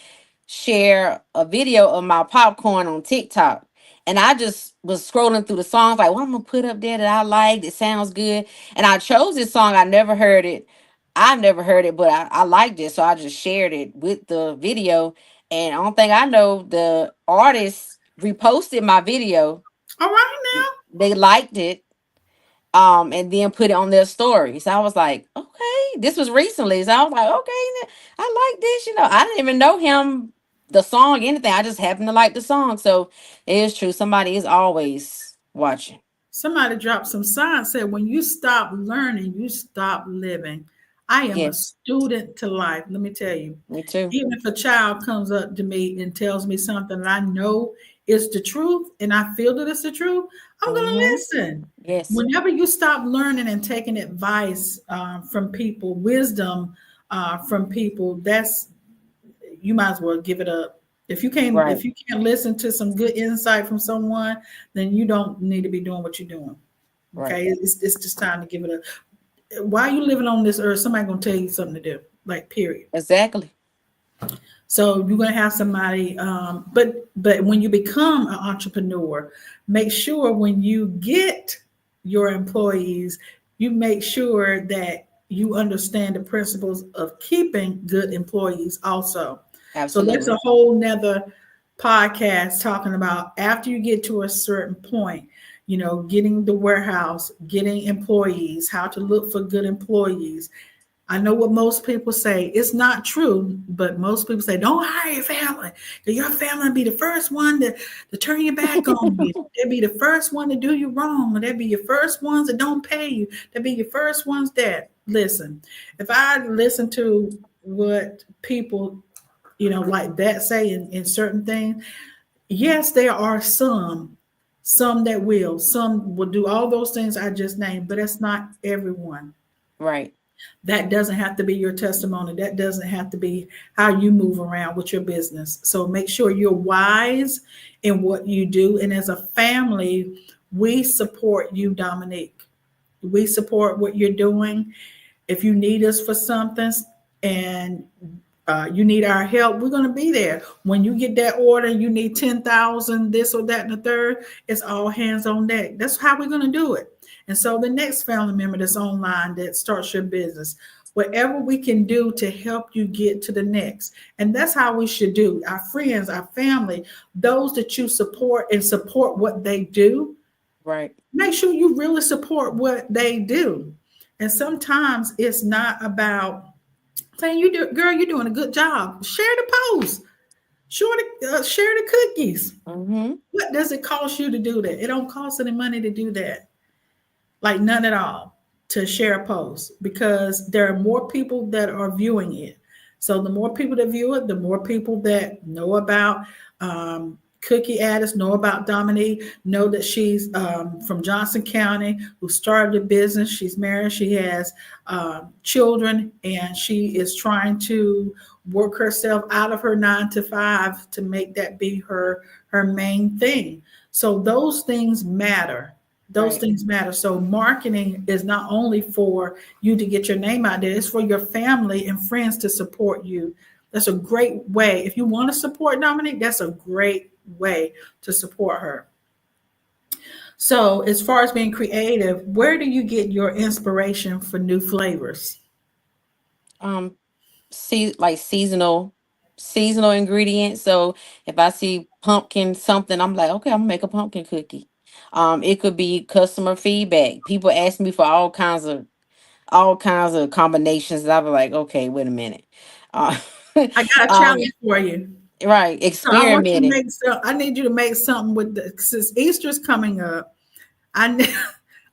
share a video of my popcorn on TikTok. And I just was scrolling through the songs, like, what I'm gonna put up there that I liked. It sounds good. And I chose this song. I never heard it. I've never heard it, but I liked it. So I just shared it with the video. And I don't think I know the artist reposted my video. All right. They liked it, and then put it on their story. So I was like, okay, this was recently. So I was like, okay, I like this. I didn't even know him, the song, anything. I just happened to like the song. So it is true. Somebody is always watching. Somebody dropped some signs said, when you stop learning, you stop living. I am a Yes, student to life. Let me tell you, me too. even if a child comes up to me and tells me something that I know is the truth and I feel that it's the truth, I'm going to Hmm. listen. Yes, Whenever you stop learning and taking advice from people, wisdom from people, that's you might as well give it up. right, If you can't listen to some good insight from someone, then you don't need to be doing what you're doing. right. Okay, it's just time to give it up. Why are you living on this earth? Somebody gonna tell you something to do. Like period. Exactly. So you're gonna have somebody, but when you become an entrepreneur, make sure when you get your employees, you make sure that you understand the principles of keeping good employees also. So that's a Absolutely. whole nother podcast talking about after you get to a certain point, getting the warehouse, getting employees, how to look for good employees. I know what most people say. It's not true, but most people say, don't hire your family. 'Cause your family will be the first one to turn your back on you. They'll be the first one to do you wrong. They'll be your first ones that don't pay you. They'll be your first ones that listen. If I listen to what people, like that say in certain things, yes, there are some that will, some will do all those things I just named, but it's not everyone. Right. That doesn't have to be your testimony. That doesn't have to be how you move around with your business. So make sure you're wise in what you do. And as a family, we support you, Dominique. We support what you're doing. If you need us for something and you need our help, we're going to be there. When you get that order, you need 10,000, this or that, and the third, it's all hands on deck. That's how we're going to do it. And so the next family member that's online that starts your business, whatever we can do to help you get to the next. And that's how we should do. Our friends, our family, those that you support and support what they do, Right. make sure you really support what they do. And sometimes it's not about saying you do, girl, you're doing a good job. Share the post. Share the cookies. Mm-hmm. What does it cost you to do that? It don't cost any money to do that. Like none at all, to share a post, because there are more people that are viewing it. So the more people that view it, the more people that know about Cookie Addis, know about Dominique, know that she's from Johnson County, who started a business. She's married, she has children, and she is trying to work herself out of her 9 to 5 to make that be her main thing. So those things matter. Those Right. things matter. So marketing is not only for you to get your name out there, it's for your family and friends to support you. That's a great way. If you want to support Dominique, that's a great way to support her. So as far as being creative, where do you get your inspiration for new flavors? Um, like seasonal ingredients. So if I see pumpkin something, I'm like, okay, I'm gonna make a pumpkin cookie. It could be customer feedback. People ask me for all kinds of combinations. And I'll be like, okay, wait a minute. Uh, I got a um, challenge for you. right, So I want you to experimenting. make some. I need you to make something with the, since Easter's coming up. I need,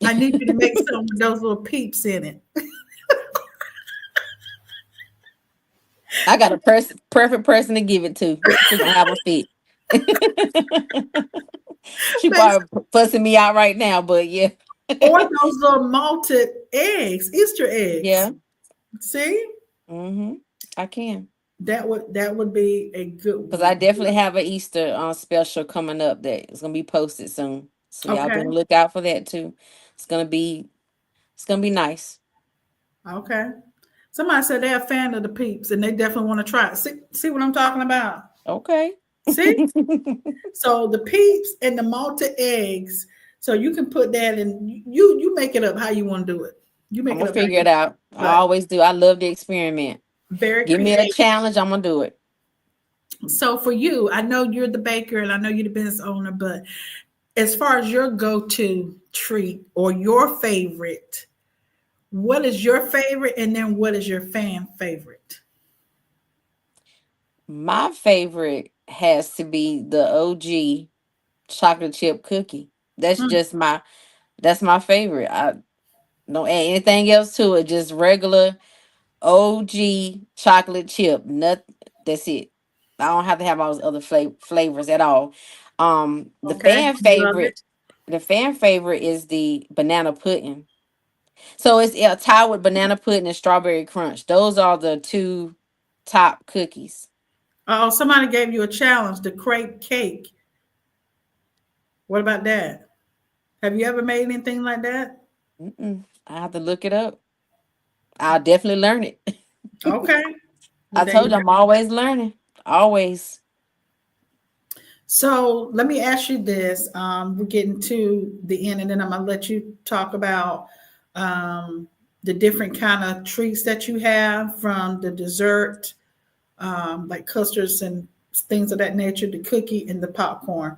I need you to make something with those little peeps in it. I got a perfect person to give it to. She gonna have a fit. She Make probably fussing me out right now, but yeah. or those little malted eggs, Easter eggs. Yeah. See, Mm-hmm. I can. that would be a good Because I one. definitely have an Easter special coming up that is gonna be posted soon. So y'all Okay, better look out for that too. It's gonna be it's gonna be nice. okay. Somebody said they're a fan of the peeps and they definitely want to try it. See what I'm talking about? Okay. See, so the peeps and the malted eggs. So you can put that in. You make it up how you want to do it. You I'm make it gonna up how figure you. it out. I But always do. I love the experiment. very Give me a creative. challenge, I'm gonna do it. So for you, I know you're the baker and I know you're the business owner, but as far as your go-to treat or your favorite, what is your favorite, and then what is your fan favorite? My favorite has to be the OG chocolate chip cookie. Mm, That's my favorite. I don't add anything else to it. Just regular OG chocolate chip. Nothing. That's it. I don't have to have all those other flavors at all. The okay, fan love it. favorite, the fan favorite is the banana pudding. So it's tied with banana pudding and strawberry crunch. Those are the two top cookies. Oh, somebody gave you a challenge, the crepe cake. What about that? Have you ever made anything like that? Mm-mm. I have to look it up. I'll definitely learn it. Okay. Well, I there you told you I'm go. always learning. Always. So let me ask you this. We're getting to the end, and then I'm gonna let you talk about um, the different kind of treats that you have, from the dessert, like custards and things of that nature, the cookie and the popcorn.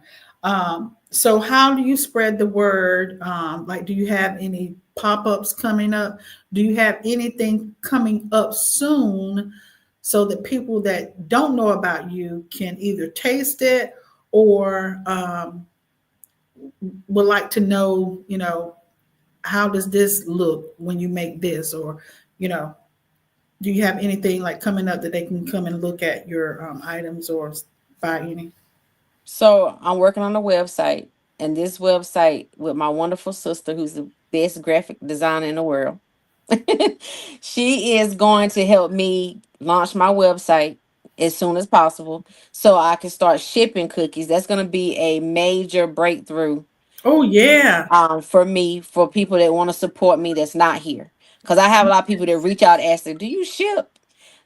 So how do you spread the word? Like, do you have any pop-ups coming up? Do you have anything coming up soon so that people that don't know about you can either taste it or would like to know, how does this look when you make this? Or, you know, do you have anything like coming up that they can come and look at your items or buy any? So I'm working on a website, and this website with my wonderful sister, who's the best graphic designer in the world. She is going to help me launch my website as soon as possible so I can start shipping cookies. That's going to be a major breakthrough Oh yeah. for me, for people that want to support me that's not here, because I have a lot of people that reach out asking, do you ship?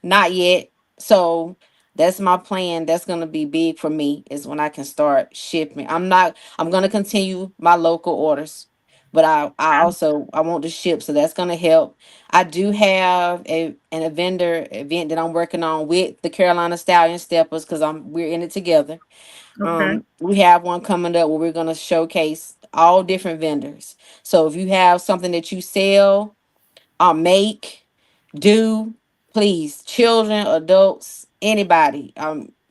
Not yet. So that's my plan. That's going to be big for me, is when I can start shipping. I'm going to continue my local orders, but I also I want to ship, so that's going to help. I do have a vendor event that I'm working on with the Carolina Stallion Steppers, because we're in it together. Okay. We have one coming up where we're going to showcase all different vendors. So if you have something that you sell, make, do, please, children, adults, anybody.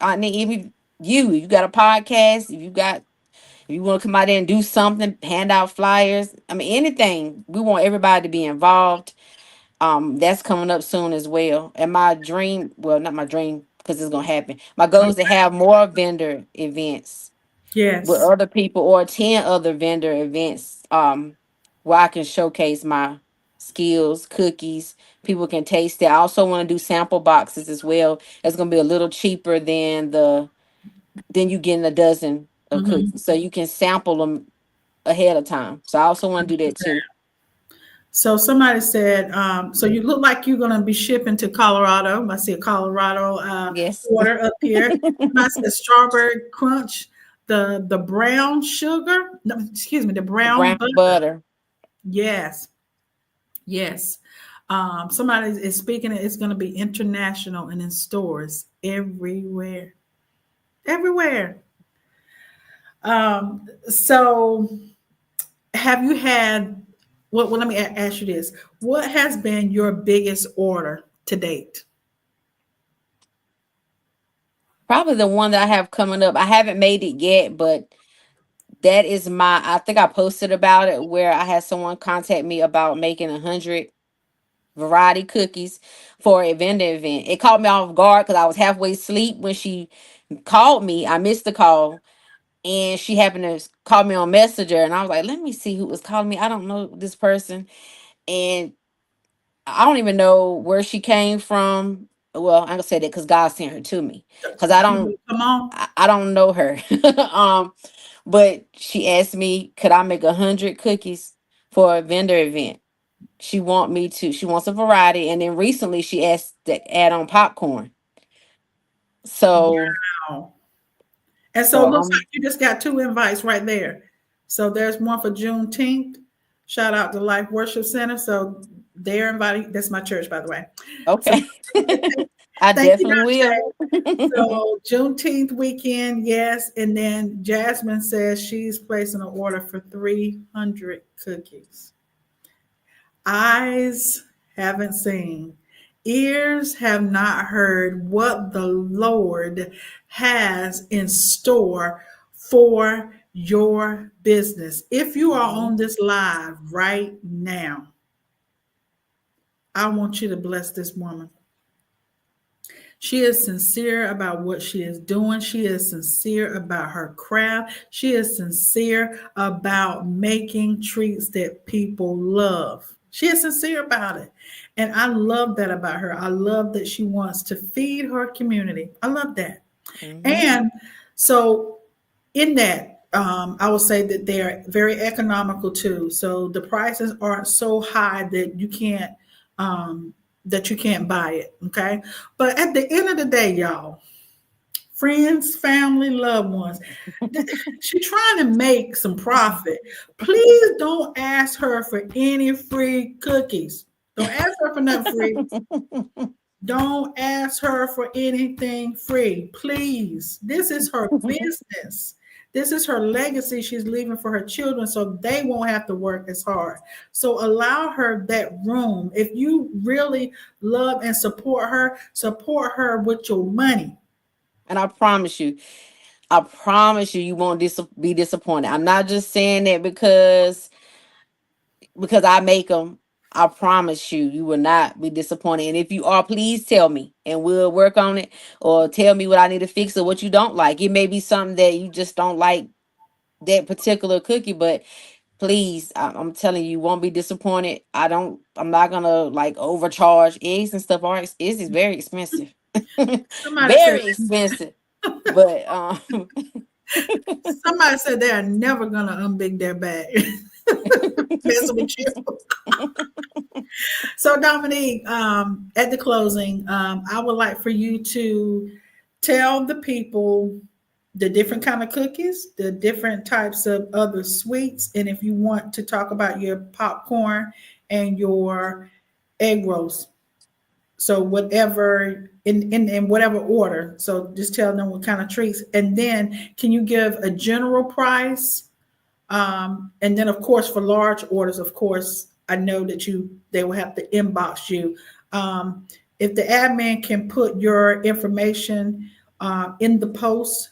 I mean, even you got a podcast, if you want to come out there and do something, hand out flyers. I mean, anything. We want everybody to be involved. That's coming up soon as well. And my dream, well, not my dream because it's gonna happen. My goal is to have more vendor events with Yes. other people or attend other vendor events where I can showcase my skills, cookies. People can taste it. I also want to do sample boxes as well. It's gonna be a little cheaper than you getting a dozen of Hmm. cookies. So you can sample them ahead of time. So I also want to do that too. So somebody said, so you look like you're going to be shipping to Colorado. I see a Colorado Yes. order up here. Somebody said strawberry crunch, the brown sugar. No, excuse me, the The brown brown butter. butter. Yes, yes. Somebody is speaking. It's going to be international and in stores everywhere, everywhere. So have you had? Well, let me ask you this: what has been your biggest order to date? Probably the one that I have coming up. I haven't made it yet, but that is my. I think I posted about it where I had someone contact me about making 100 variety cookies for a vendor event. It caught me off guard because I was halfway asleep when she called me. I missed the call, and she happened to call me on Messenger, and I was like, "Let me see who was calling me. I don't know this person," and I don't even know where she came from. Well, I'm gonna say that because God sent her to me, because Come on. I don't know her. um, but she asked me, could I make 100 cookies for a vendor event? She wants a variety, and then recently she asked to add on popcorn. So, Wow. And so so it looks I'm like you just got two invites right there. So there's one for Juneteenth. Shout out to Life Worship Center. So they're inviting. That's my church, by the way. So okay. I thank you, definitely will. Dante. So Juneteenth weekend, yes. And then Jasmine says she's placing an order for 300 cookies. Eyes haven't seen, ears have not heard what the Lord has in store for your business. If you are Mhm. on this live right now, I want you to bless this woman. She is sincere about what she is doing. She is sincere about her craft. She is sincere about making treats that people love. She is sincere about it. And I love that about her. I love that she wants to feed her community. I love that. Mhm. And so, in that, I will say that they're very economical too. So the prices aren't so high that um, you can't buy it. Okay, but at the end of the day, y'all, friends, family, loved ones, she's trying to make some profit. Please don't ask her for any free cookies. Don't ask her for nothing free. Don't ask her for anything free, please. This is her business. This is her legacy she's leaving for her children so they won't have to work as hard. So allow her that room. If you really love and support her with your money. And I promise you, you won't be disappointed. I'm not just saying that because I make them. I promise you, you will not be disappointed. And if you are, please tell me, and we'll work on it, or tell me what I need to fix or what you don't like. It may be something that you just don't like that particular cookie, but please, I'm telling you, you won't be disappointed. I'm not gonna like overcharge. Eggs and stuff eggs is very expensive, Somebody said very expensive. But somebody said they are never gonna unbig their bag. Messing with you. So, Dominique, at the closing, I would like for you to tell the people the different kind of cookies, the different types of other sweets, and if you want to talk about your popcorn and your egg rolls. So whatever in whatever order. So just tell them what kind of treats, and then can you give a general price, and then, of course, for large orders, of course, I know that they will have to inbox you. If the admin can put your information in the post,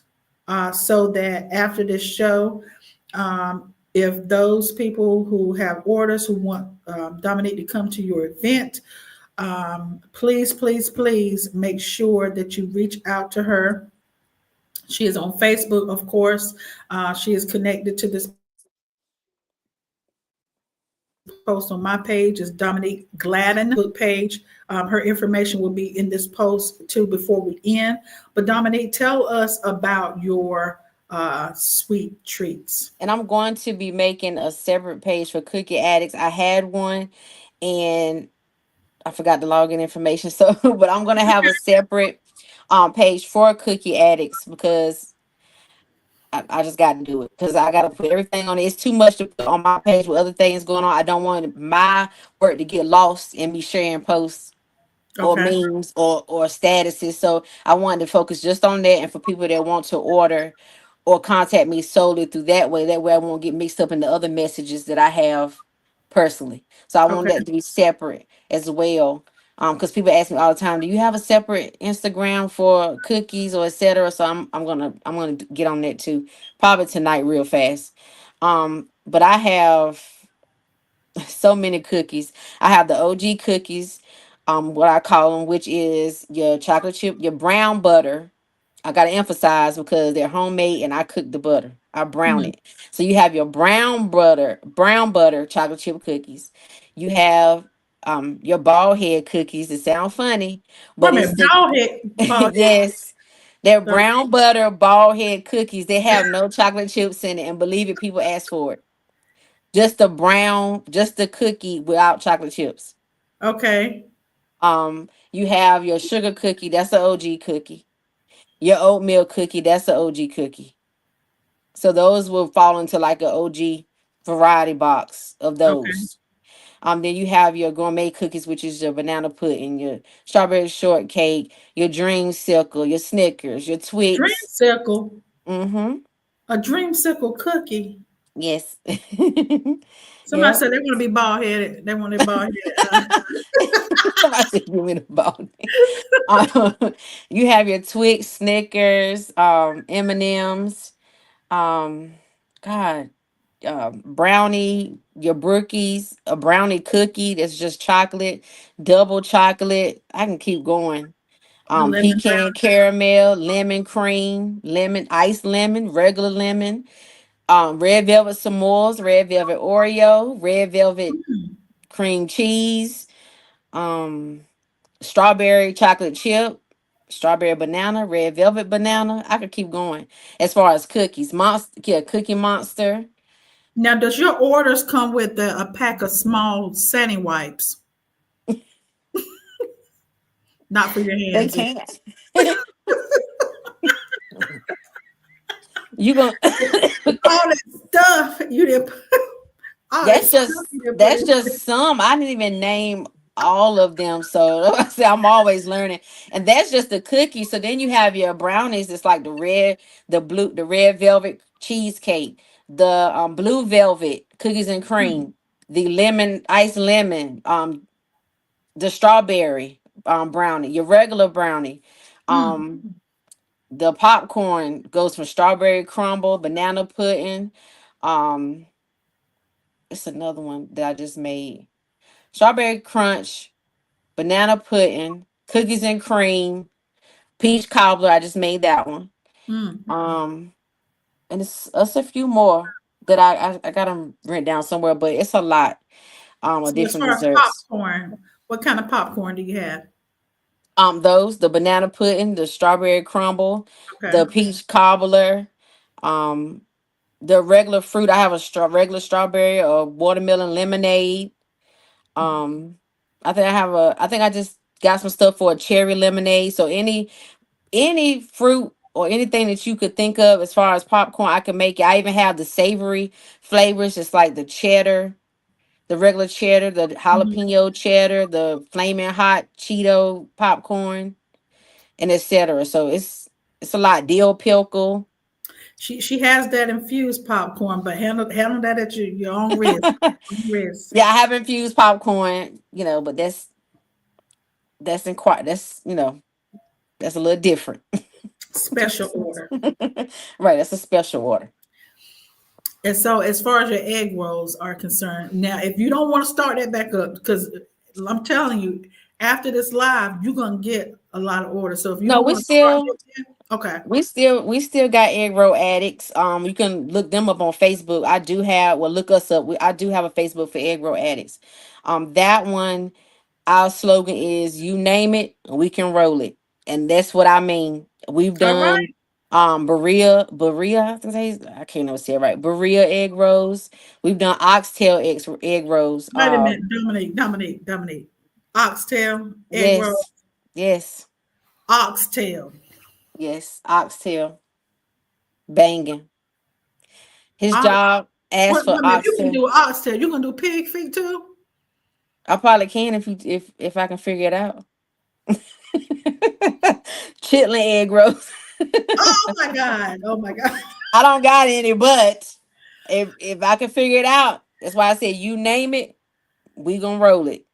so that after this show, if those people who have orders who want Dominique to come to your event, please, please, please make sure that you reach out to her. She is on Facebook, of course. She is connected to this post on my page. Is Dominique Gladden on my Facebook page. Her information will be in this post too before we end. But Dominique, tell us about your sweet treats. And I'm going to be making a separate page for cookie addicts. I had one and I forgot the login information. So, but I'm gonna have a separate page for cookie addicts because I just got to do it because I got to put everything on it. It's too much to put on my page with other things going on. I don't want my work to get lost and me sharing posts or Okay. memes or statuses. So I wanted to focus just on that and for people that want to order or contact me solely through that way. That way I won't get mixed up in the other messages that I have personally. So I want Okay. that to be separate as well. Because people ask me all the time, do you have a separate Instagram for cookies or etc.? So I'm gonna get on that too, probably tonight, real fast. But I have so many cookies. I have the OG cookies, what I call them, which is your chocolate chip, your brown butter. I gotta emphasize because they're homemade and I cook the butter. I brown Mm. it. So you have your brown butter chocolate chip cookies. You have your bald head cookies. It sound funny, Wait a but minute. it's the Bald head. yes. They're So, brown butter bald head cookies. They have no chocolate chips in it, and believe it, people ask for it. Just the brown, just the cookie without chocolate chips. okay. You have your sugar cookie, that's the OG cookie. Your oatmeal cookie, that's the OG cookie. So those will fall into like a OG variety box of Okay. those. Then you have your gourmet cookies, which is your banana pudding, your strawberry shortcake, your dreamsicle, your Snickers, your Twix. Dreamsicle. Mm-hmm. A dreamsicle cookie. Yes. Somebody Yep. said they want to be bald headed. They want their bald headed. Somebody said give me the ball. Um, you have your Twix, Snickers, M&Ms, um, God, brownie, your brookies, a brownie cookie that's just chocolate, double chocolate. I can keep going. The lemon Pecan caramel, lemon cream, lemon, iced lemon, regular lemon, red velvet s'mores, red velvet Oreo, red velvet brown. cream cheese, um, strawberry chocolate chip, strawberry banana, red velvet banana. I could keep going. As far as cookies, monster, yeah, Cookie Monster. Now, does your orders come with a pack of small sandy wipes? Not for your They hands. can't. You gonna All that stuff you did. All that that's stuff just you did put that's in. just some. I didn't even name all of them. So I say I'm always learning. And that's just the cookie. So then you have your brownies. It's like the red, the blue, the red velvet cheesecake, the blue velvet cookies and Mm, cream, the lemon, iced lemon, the strawberry brownie, your regular brownie. mm, Um the popcorn goes from strawberry crumble, banana pudding. Um it's another one that I just made. Strawberry crunch, banana pudding, cookies and cream, peach cobbler. I just made that one. mm. Um, and it's a few more that I got them written down somewhere, but it's a lot. Of So as different far as desserts. popcorn, what kind of popcorn do you have? Those the banana pudding, the strawberry crumble, Okay. the peach cobbler, um, the regular fruit. I have a regular strawberry or watermelon lemonade. Um, I think I just got some stuff for a cherry lemonade. So any fruit or anything that you could think of as far as popcorn, I can make it. I even have the savory flavors, just like the cheddar, the regular cheddar, the Mhm. jalapeno cheddar, the flaming hot Cheeto popcorn, and etc. So it's a lot. Dill pickle. She has that infused popcorn, but handle that at your own risk. Own risk. Yeah, I have infused popcorn, but that's in quite that's that's a little different. Special order. Right, that's a special order. And so, as far as your egg rolls are concerned, now if you don't want to start that back up, because I'm telling you, after this live, you're gonna get a lot of orders. So if you No, don't we want to start still it, yet, okay, we still got egg roll addicts. You can look them up on Facebook. I do have well look us up. I do have a Facebook for egg roll addicts. That one, our slogan is you name it, we can roll it. And that's what I mean. We've all right. done Berea, I can't never say it right. Berea egg rolls. We've done oxtail egg rolls. Wait a minute, Dominique. Oxtail, egg roll, Yes, yes, oxtail. yes, oxtail banging. His Ox, job asked what? for Wait a minute. If you can oxtail. do oxtail, you gonna do pig feet too? I probably can if I can figure it out. Chitlin egg rolls. Oh my god! Oh my god! I don't got any, but if I can figure it out, that's why I said you name it, we gonna roll it.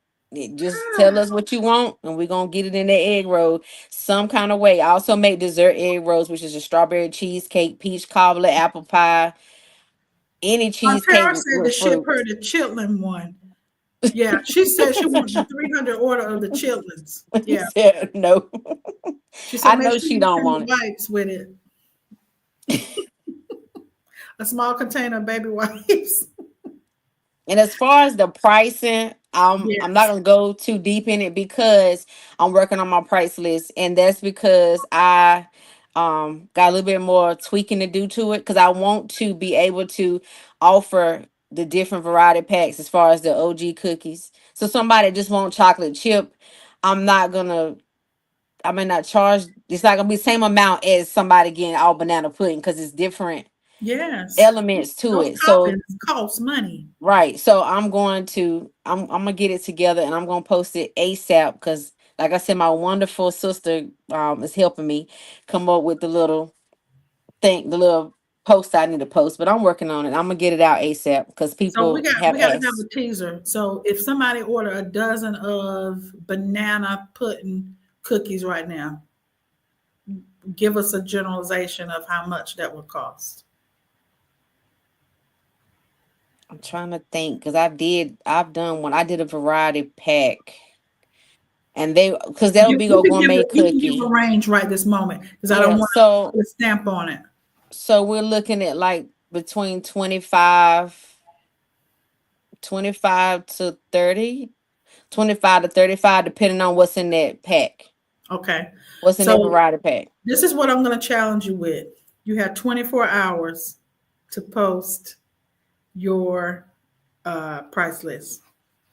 Just tell us what you want, and we gonna get it in the egg roll some kind of way. I also make dessert egg rolls, which is a strawberry cheesecake, peach cobbler, apple pie, any cheesecake Tara said to with ship fruit. her the chitlin one. Yeah, she said she wanted the 300 order of the chitlins. He Yeah, said no. she said I make know sure she you don't send the want wipes with it. A small container of baby wipes. And as far as the pricing, I'm not Yes. gonna go too deep in it because I'm working on my price list, and that's because I got a little bit more tweaking to do to it because I want to be able to offer the different variety packs as far as the OG cookies. So somebody just want chocolate chip, I'm not gonna. I may not charge. It's not gonna be the same amount as somebody getting all banana pudding because it's different Yes. elements to Those it. So toppings cost money. right. So I'm gonna get it together and I'm gonna post it ASAP because like I said, my wonderful sister is helping me come up with the little post I need to post, but I'm working on it. I'm gonna get it out ASAP because So people have we got to have asked. a teaser. So if somebody order a dozen of banana pudding cookies right now, give us a generalization of how much that would cost. I'm trying to think because I've done one. I did a variety pack and they because that would be a gourmet You can give a cookie. range right this moment because I don't Yeah, want to so put a stamp on it. we're looking at like between 25 to 30, 25 to 35, depending on what's in that pack. Okay. What's in that So variety pack? this is what I'm going to challenge you with. You have 24 hours to post your price list.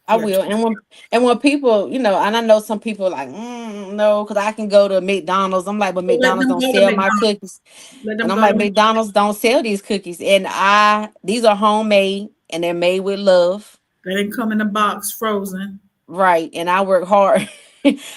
I You got will. 20. And when people, and I know some people like, no, because I can go to McDonald's. I'm like, but So let McDonald's them don't go to sell my McDonald's. cookies. Let And them I'm go to like, McDonald's. McDonald's don't sell these cookies. And these are homemade and they're made with love. They didn't come in a box frozen. Right. And I work hard.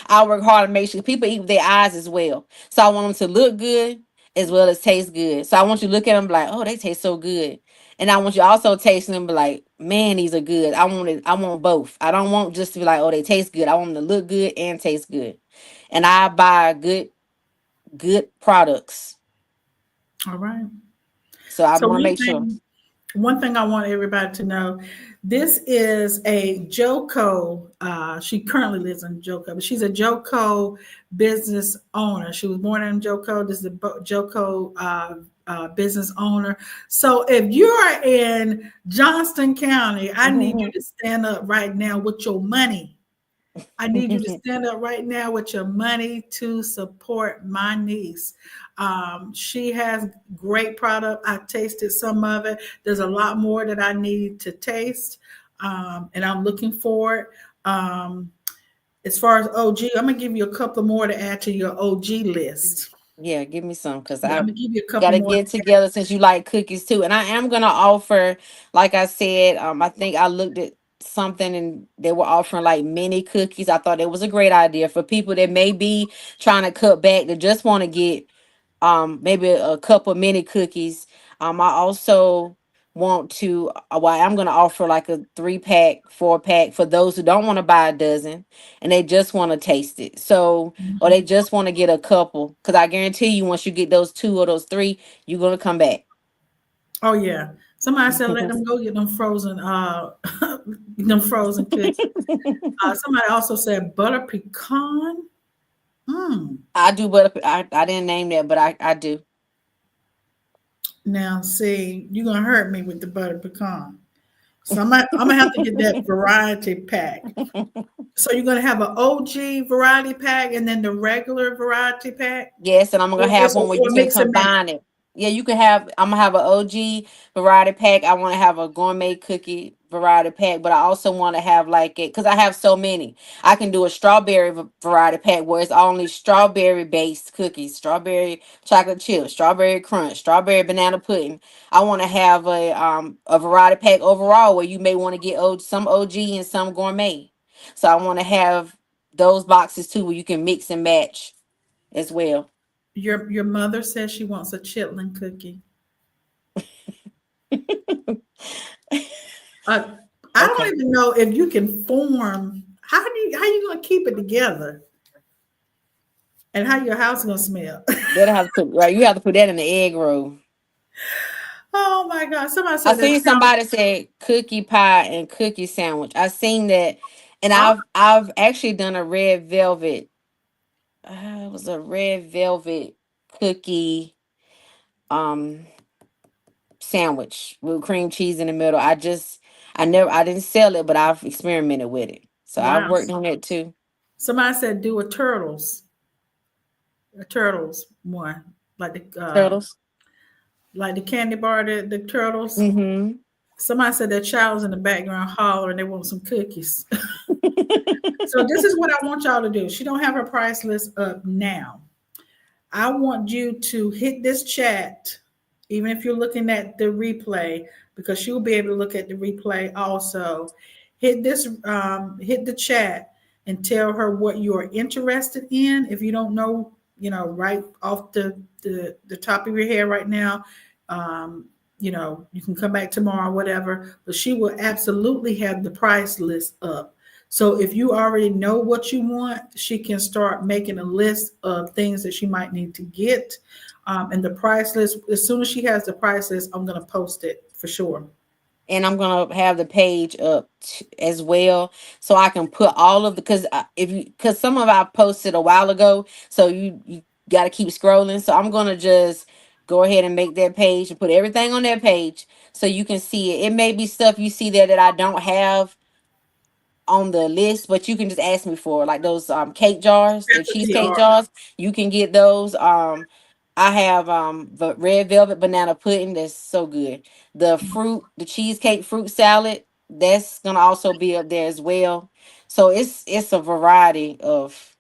I work hard to make sure people eat with their eyes as well. So I want them to look good as well as taste good. So I want you to look at them like, oh, they taste so good. And I want you also taste them and be like, man, these are good. I want both. I don't want just to be like, oh, they taste good. I want them to look good and taste good. And I buy good products. All right. So I So want to make sure. one thing I want everybody to know, this is a Joco. She currently lives in Joco, but she's a Joco business owner. She was born in Joco. This is a Joco business owner. So if you're in Johnston County, I need you to stand up right now with your money. I need you to stand up right now with your money to support my niece. She has great product. I tasted some of it. There's a lot more that I need to taste, and I'm looking for it. As far as OG, I'm gonna give you a couple more to add to your OG list. Yeah, give me some because Yeah, I'm I gonna give you a got couple to more. get together since you like cookies too. And I am gonna offer, like I said, I think I looked at something and they were offering like mini cookies. I thought it was a great idea for people that may be trying to cut back that just want to get maybe a couple mini cookies. I also want to, well, I'm going to offer like a 3 pack, 4 pack for those who don't want to buy a dozen and they just want to taste it. So, or they just want to get a couple. Because I guarantee you, once you get those two or those three, you're going to come back. Oh yeah. Somebody said let them go get them frozen them frozen cookies. Somebody also said butter pecan. Mm. I do, but I didn't name that, but I do. Now see, you're gonna hurt me with the butter pecan. So I'm gonna have to get that variety pack. So you're gonna have an OG variety pack and then the regular variety pack, Yes, and I'm gonna or have it's a, one where you or can mix and match. combine it. Yeah, you can have. I'm gonna have an OG variety pack. I want to have a gourmet cookie variety pack, but I also want to have like it because I have so many. I can do a strawberry variety pack where it's only strawberry based cookies, strawberry chocolate chip, strawberry crunch, strawberry banana pudding. I want to have a variety pack overall where you may want to get some OG and some gourmet. So I want to have those boxes too where you can mix and match as well. Your mother says she wants a chitlin cookie. Uh, I Okay. don't even know if you can form. How you gonna keep it together, and how your house gonna smell? That'll have to put right. You have to put that in the egg roll. Oh my God! Somebody I said that seen child. somebody said cookie pie and cookie sandwich. I seen that, and Oh, I've actually done a red velvet. It was a red velvet cookie um sandwich with cream cheese in the middle. I didn't sell it, but I've experimented with it. So I wow! worked on it too. Somebody said do a turtles one, Turtles. like the candy bar, the turtles. Mm-hmm. Somebody said their child's in the background hollering they want some cookies. So this is what I want y'all to do. She don't have her price list up now. I want you to hit this chat, even if you're looking at the replay, because she'll be able to look at the replay also. Hit the chat and tell her what you are interested in. If you don't know, right off the top of your head right now, um, you can come back tomorrow, whatever. But she will absolutely have the price list up. So if you already know what you want, she can start making a list of things that she might need to get. And the price list, as soon as she has the price list, I'm going to post it for sure. And I'm gonna have the page up as well, so I can put all of the because if you because some of I posted a while ago, so you got to keep scrolling. So I'm gonna just go ahead and make that page and put everything on that page so you can see it. It may be stuff you see there that I don't have on the list, but you can just ask me for like those cake jars, the Specialty cheesecake art. jars. You can get those. I have the red velvet banana pudding that's so good. The cheesecake fruit salad that's gonna also be up there as well. So it's a variety of,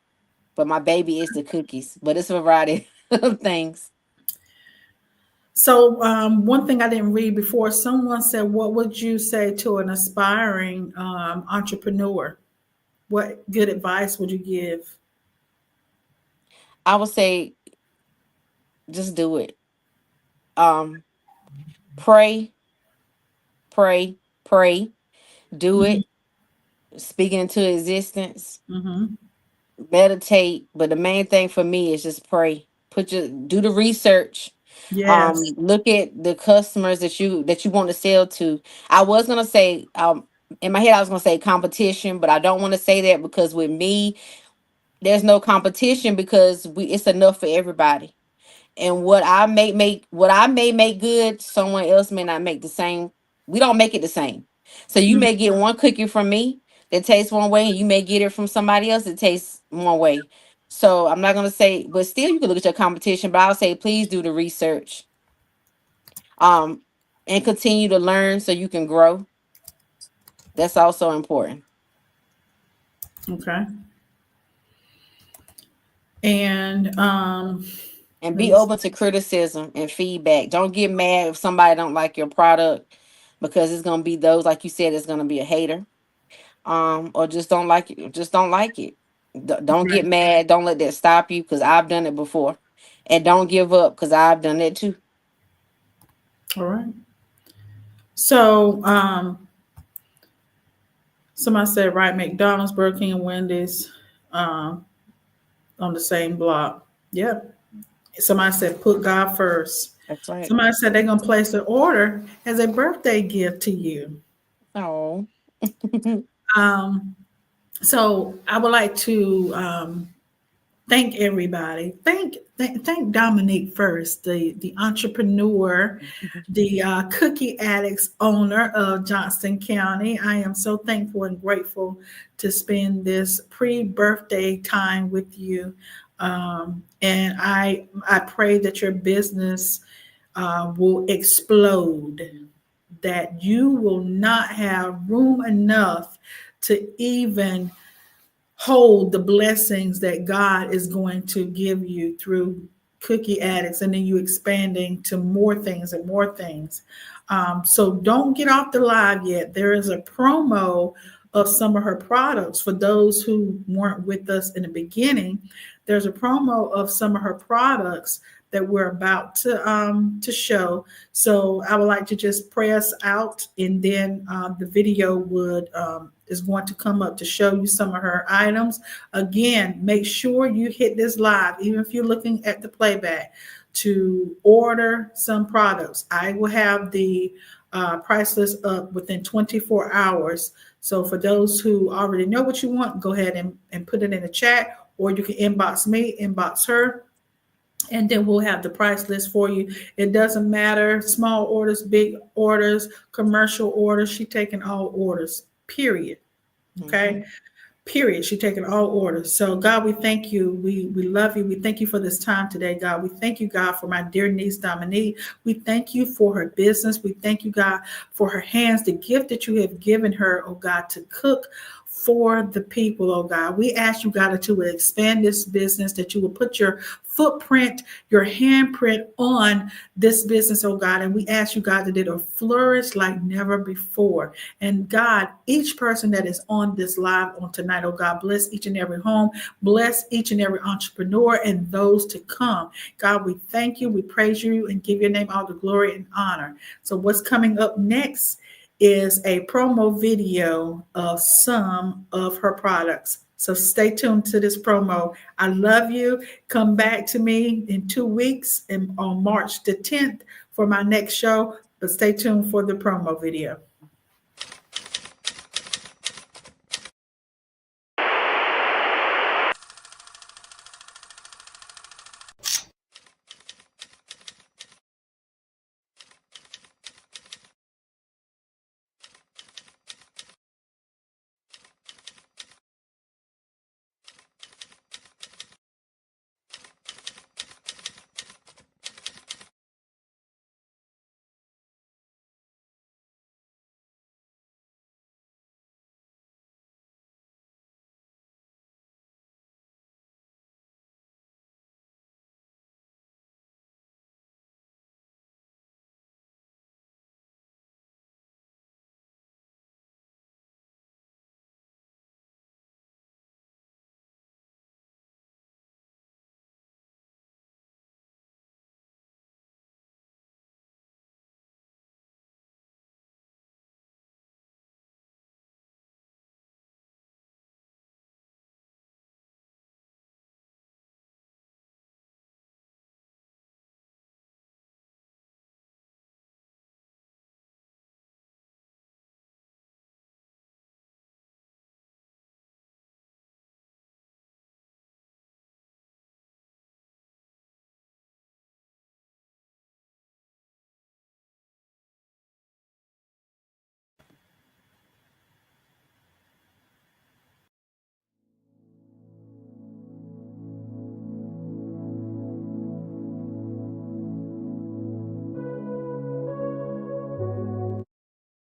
but my baby is the cookies, but it's a variety of things. So, one thing I didn't read before, someone said, what would you say to an aspiring entrepreneur? What good advice would you give? I would say just do it. Um, pray, pray, pray. Do Mm-hmm. it. Speak it into existence, Mm-hmm. meditate, but the main thing for me is just pray. Do the research. Yes, Look at the customers that you want to sell to. I was gonna say in my head I was gonna say competition, but I don't want to say that because with me there's no competition because we it's enough for everybody. And what I may make good, someone else may not make the same. We don't make it the same. So you mm, may get one cookie from me that tastes one way, and you may get it from somebody else that tastes one way. So I'm not gonna say, but still you can look at your competition. But I'll say please do the research, um, and continue to learn so you can grow. That's also important. okay. And And let be me see. open to criticism and feedback. Don't get mad if somebody don't like your product because it's gonna be those, like you said, it's gonna be a hater, or just don't like it, just don't like it. Don't Right. get mad, don't let that stop you because I've done it before, and don't give up because I've done it too. All right. So, somebody said, right, McDonald's, Burger King, and Wendy's um, on the same block. Yep. Somebody said, put God first. That's right. Somebody said they're going to place an order as a birthday gift to you. Oh. Um, so, I would like to thank everybody. Thank Dominique first, the entrepreneur, the cookie addicts owner of Johnston County. I am so thankful and grateful to spend this pre-birthday time with you. And I pray that your business will explode, that you will not have room enough to even hold the blessings that God is going to give you through cookie addicts, and then you expanding to more things and more things. So don't get off the live yet. There is a promo of some of her products for those who weren't with us in the beginning. There's a promo of some of her products that we're about to show. So I would like to just pray us out, and then the video would is going to come up to show you some of her items. Again, make sure you hit this live, even if you're looking at the playback, to order some products. I will have the price list up within 24 hours. So for those who already know what you want, go ahead and put it in the chat, or you can inbox me, inbox her, and then we'll have the price list for you. It doesn't matter, small orders, big orders, commercial orders. She taking all orders, period. Okay. Mhm. Period. She taking all orders. So God, we thank you. We love you. We thank you for this time today, God. We thank you, God, for my dear niece Dominique. We thank you for her business. We thank you, God, for her hands, the gift that you have given her, oh God, to cook for the people, oh God. We ask you, God, that you would expand this business, that you would put your footprint, your handprint on this business, oh God. And we ask you, God, that it'll flourish like never before. And God, each person that is on this live on tonight, oh God, bless each and every home, bless each and every entrepreneur and those to come. God, we thank you, we praise you, and give your name all the glory and honor. So, what's coming up next is a promo video of some of her products. So stay tuned to this promo. I love you. Come back to me in 2 weeks and on March the 10th for my next show. But stay tuned for the promo video.